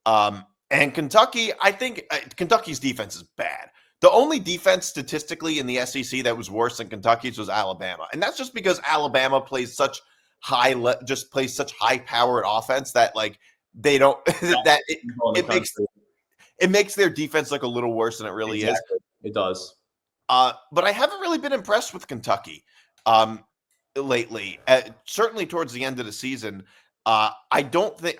And Kentucky, I think Kentucky's defense is bad. The only defense statistically in the SEC that was worse than Kentucky's was Alabama, and that's just because Alabama plays such high-powered offense that like they don't that it makes their defense look a little worse than it really is. It does. But I haven't really been impressed with Kentucky lately. Certainly towards the end of the season, I don't think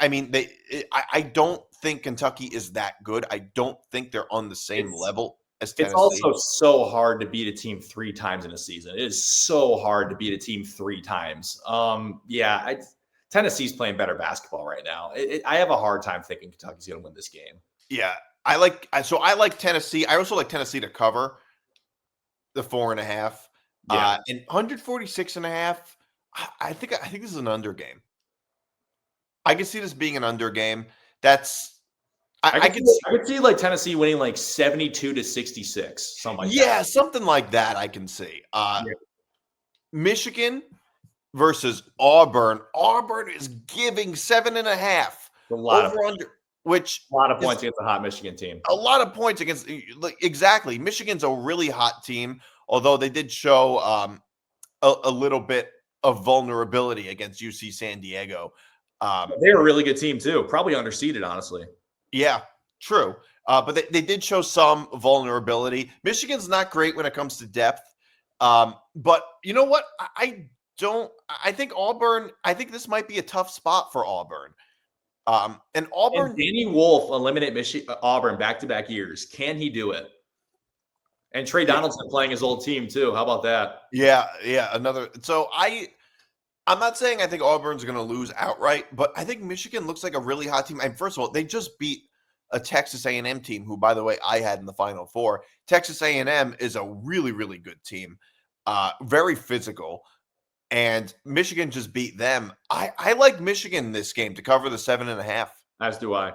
Kentucky is that good. I don't think they're on the same level as Tennessee. It's also so hard to beat a team 3 times in a season. It is so hard to beat a team 3 times. Tennessee's playing better basketball right now. I have a hard time thinking Kentucky's going to win this game. Yeah, I like Tennessee. I also like Tennessee to cover the 4.5. Yeah. And 146.5. I think this is an under game. I can see this being an under game. I could see like Tennessee winning like 72-66, something like that. Yeah, something like that I can see. Michigan versus Auburn. Auburn is giving 7.5. A lot of points against a hot Michigan team. A lot of points against exactly. Michigan's a really hot team, although they did show a little bit of vulnerability against UC San Diego. They're a really good team too. Probably underseeded, honestly. Yeah, true. But they did show some vulnerability. Michigan's not great when it comes to depth. But you know what? I think Auburn, I think this might be a tough spot for Auburn. And Auburn. And Danny Wolf eliminated Auburn back-to-back years. Can he do it? And Trey Donaldson playing his old team too. How about that? Yeah. Another. So I'm not saying I think Auburn's going to lose outright, but I think Michigan looks like a really hot team. And first of all, they just beat a Texas A&M team, who, by the way, I had in the Final Four. Texas A&M is a really, really good team, very physical, and Michigan just beat them. I like Michigan in this game to cover the 7.5. As do I.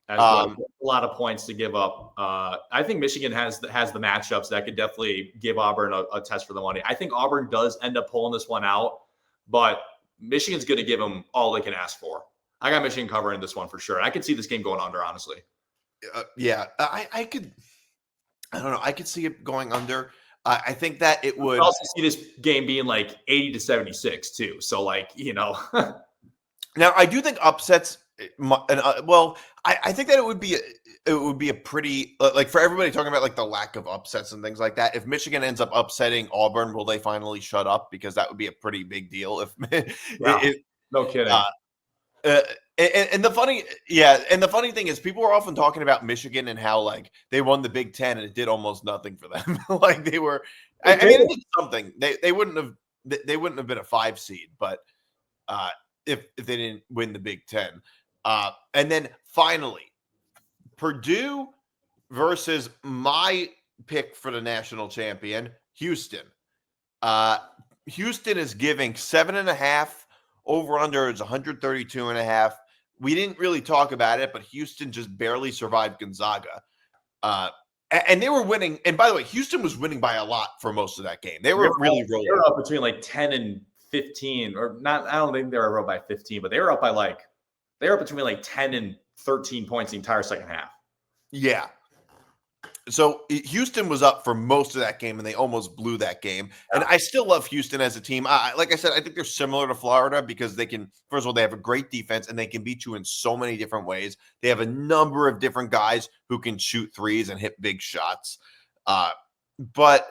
A lot of points to give up. I think Michigan has the matchups that could definitely give Auburn a test for the money. I think Auburn does end up pulling this one out, but Michigan's going to give them all they can ask for. I got Michigan covering this one for sure. I could see this game going under, honestly. I don't know. I could see it going under. I think that it would. I also see this game being like 80-76 too. So Now I do think upsets. I think that it would be a pretty like for everybody talking about like the lack of upsets and things like that. If Michigan ends up upsetting Auburn, will they finally shut up? Because that would be a pretty big deal. No kidding. And the funny thing is people are often talking about Michigan and how like they won the Big Ten and it did almost nothing for them. Like they were, it did something. They wouldn't have been a 5 seed, but if they didn't win the Big Ten. And then finally, Purdue versus my pick for the national champion, Houston. Houston is giving 7.5. Over under is 132.5. We didn't really talk about it, but Houston just barely survived Gonzaga. And they were winning. And by the way, Houston was winning by a lot for most of that game. They were really rolling. They were up between like 10 and 15, or not. I don't think they were up by 15, but they were up by they were up between like 10 and 13 points the entire second half. Yeah. So Houston was up for most of that game, and they almost blew that game. And I still love Houston as a team. Like I said, I think they're similar to Florida because they can, first of all, they have a great defense, and they can beat you in so many different ways. They have a number of different guys who can shoot threes and hit big shots. But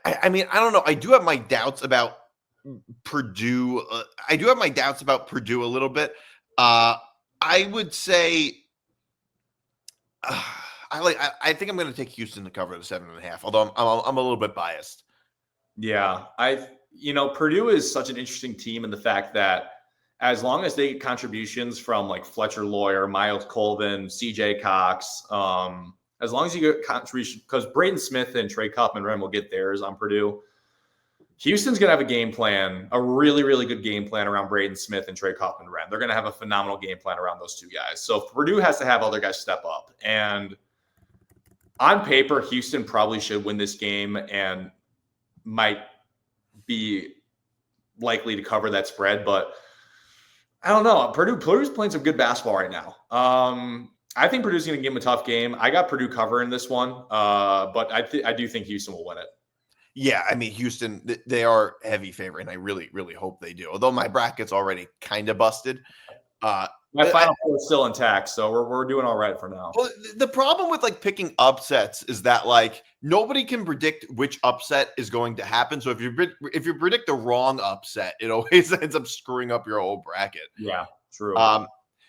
I mean, I don't know. I do have my doubts about Purdue. I do have my doubts about Purdue a little bit. I would say I think I'm going to take Houston to cover the 7.5. Although I'm a little bit biased. Yeah, Purdue is such an interesting team in the fact that as long as they get contributions from like Fletcher Lawyer, Miles Colvin, CJ Cox, as long as you get contribution, because Braden Smith and Trey Kaufman-Renn will get theirs on Purdue. Houston's going to have a game plan, a really, really good game plan around Braden Smith and Trey Kaufman-Renn. They're going to have a phenomenal game plan around those two guys. So Purdue has to have other guys step up. And on paper, Houston probably should win this game and might be likely to cover that spread. But I don't know. Purdue's playing some good basketball right now. I think Purdue's going to give them a tough game. I got Purdue covering this one, but I do think Houston will win it. Yeah, I mean, Houston, they are heavy favorite, and I really, really hope they do. Although my bracket's already kind of busted. My Final Four is still intact, so we're doing all right for now. Well, the problem with like picking upsets is that like nobody can predict which upset is going to happen. So if you predict the wrong upset, it always ends up screwing up your whole bracket. Yeah, true.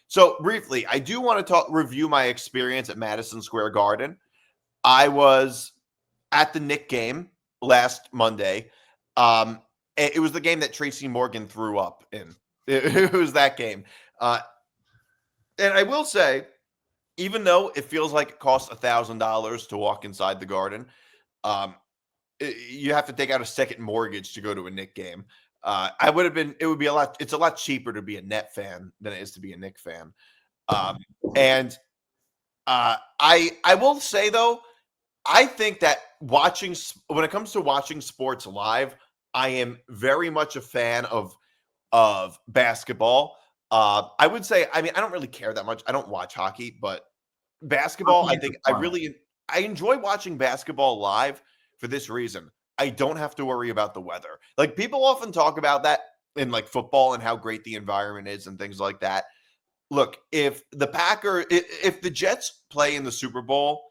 So briefly, I do want to review my experience at Madison Square Garden. I was at the Knick game last Monday. It was the game that Tracy Morgan threw up in. It was that game. And I will say, even though it feels like it costs $1,000 to walk inside the Garden, you have to take out a second mortgage to go to a Knick game. It's a lot cheaper to be a Net fan than it is to be a Knick fan. I will say though, I think that when it comes to watching sports live, I am very much a fan of basketball. I would say, I mean, I don't really care that much. I don't watch hockey, but basketball, I enjoy watching basketball live for this reason. I don't have to worry about the weather. Like people often talk about that in like football and how great the environment is and things like that. Look, if the Jets play in the Super Bowl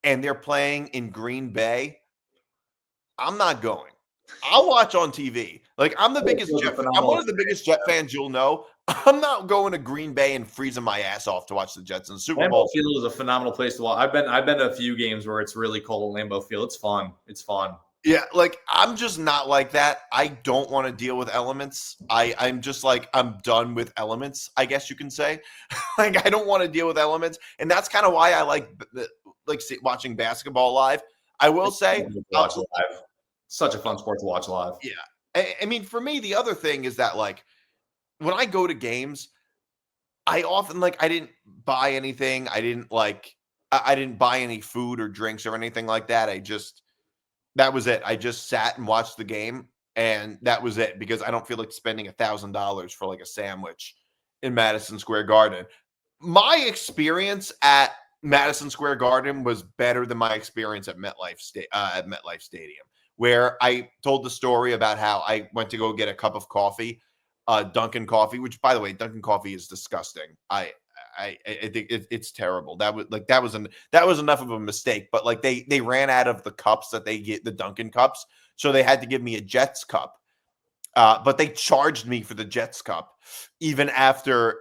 and they're playing in Green Bay, I'm not going. I'll watch on TV. Like I'm one of the biggest Jet fans you'll know. I'm not going to Green Bay and freezing my ass off to watch the Jets in the Super Bowl. Lambeau Field is a phenomenal place to watch. I've been to a few games where it's really cold at Lambeau Field. It's fun. It's fun. Yeah, like I'm just not like that. I don't want to deal with elements. I'm just like I'm done with elements, I guess you can say. Like I don't want to deal with elements, and that's kind of why I like watching basketball live. I will say, watch live. Such a fun sport to watch live. Yeah, I mean, for me, the other thing is that like when I go to games, I often I didn't buy anything. I didn't buy any food or drinks or anything like that. That was it. I just sat and watched the game, and that was it because I don't feel like spending $1,000 for like a sandwich in Madison Square Garden. My experience at Madison Square Garden was better than my experience at MetLife Stadium, where I told the story about how I went to go get a cup of coffee, Dunkin' coffee, which by the way, Dunkin' coffee is disgusting. I think it's terrible. That was enough of a mistake. But like they ran out of the cups that they get, the Dunkin' cups, so they had to give me a Jets cup. But they charged me for the Jets cup, even after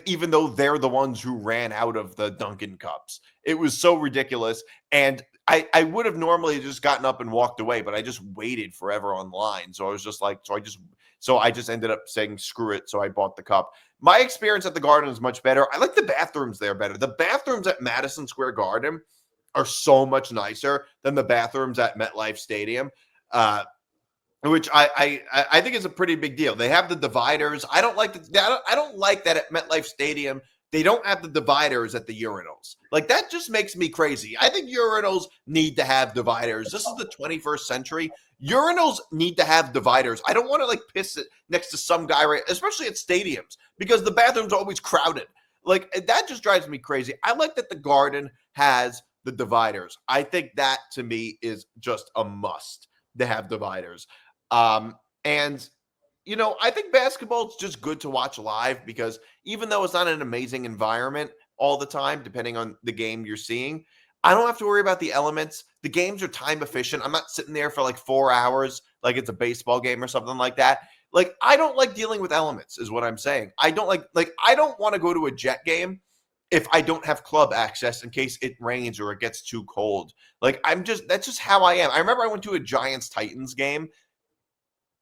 even though they're the ones who ran out of the Dunkin' cups. It was so ridiculous. And I would have normally just gotten up and walked away, but I just waited forever online. So I was just like, I just ended up saying screw it. So I bought the cup. My experience at the Garden is much better. I like the bathrooms there better. The bathrooms at Madison Square Garden are so much nicer than the bathrooms at MetLife Stadium, which I think is a pretty big deal. They have the dividers. I don't like that at MetLife Stadium. they don't have the dividers at the urinals. Like, that just makes me crazy. I think urinals need to have dividers. This is the 21st century. Urinals need to have dividers. I don't want to like piss it next to some guy, right? Especially at stadiums, because the bathrooms are always crowded. Like, that just drives me crazy. I like that the Garden has the dividers. I think that to me is just a must to have dividers. And you know, I think basketball is just good to watch live because even though it's not an amazing environment all the time, depending on the game you're seeing, I don't have to worry about the elements. The games are time efficient. I'm not sitting there for like 4 hours like it's a baseball game or something like that. Like, I don't like dealing with elements is what I'm saying. I don't I don't want to go to a Jet game if I don't have club access in case it rains or it gets too cold. Like, that's just how I am. I remember I went to a Giants Titans game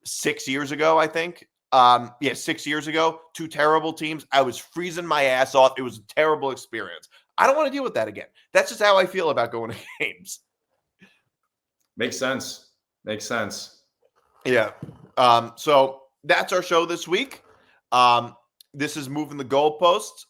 6 years ago, I think. 6 years ago, 2 terrible teams. I was freezing my ass off. It was a terrible experience. I don't want to deal with that again. That's just how I feel about going to games. Makes sense. Yeah. So that's our show this week. This is Moving the Goalposts.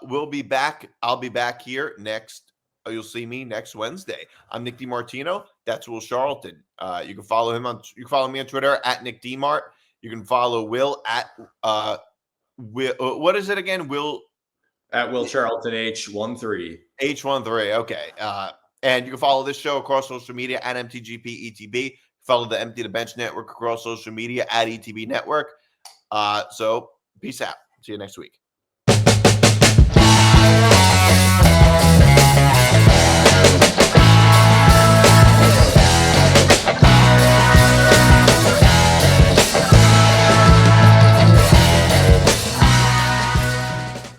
We'll be back. I'll be back here next. You'll see me next Wednesday. I'm Nick DiMartino. That's Will Charlton. You can follow him you can follow me on Twitter at Nick DMart. You can follow Will at Will. What is it again? Will at Will Charlton H13. H13. Okay. And you can follow this show across social media at MTGP ETB. Follow the Empty the Bench Network across social media at ETB Network. So peace out. See you next week.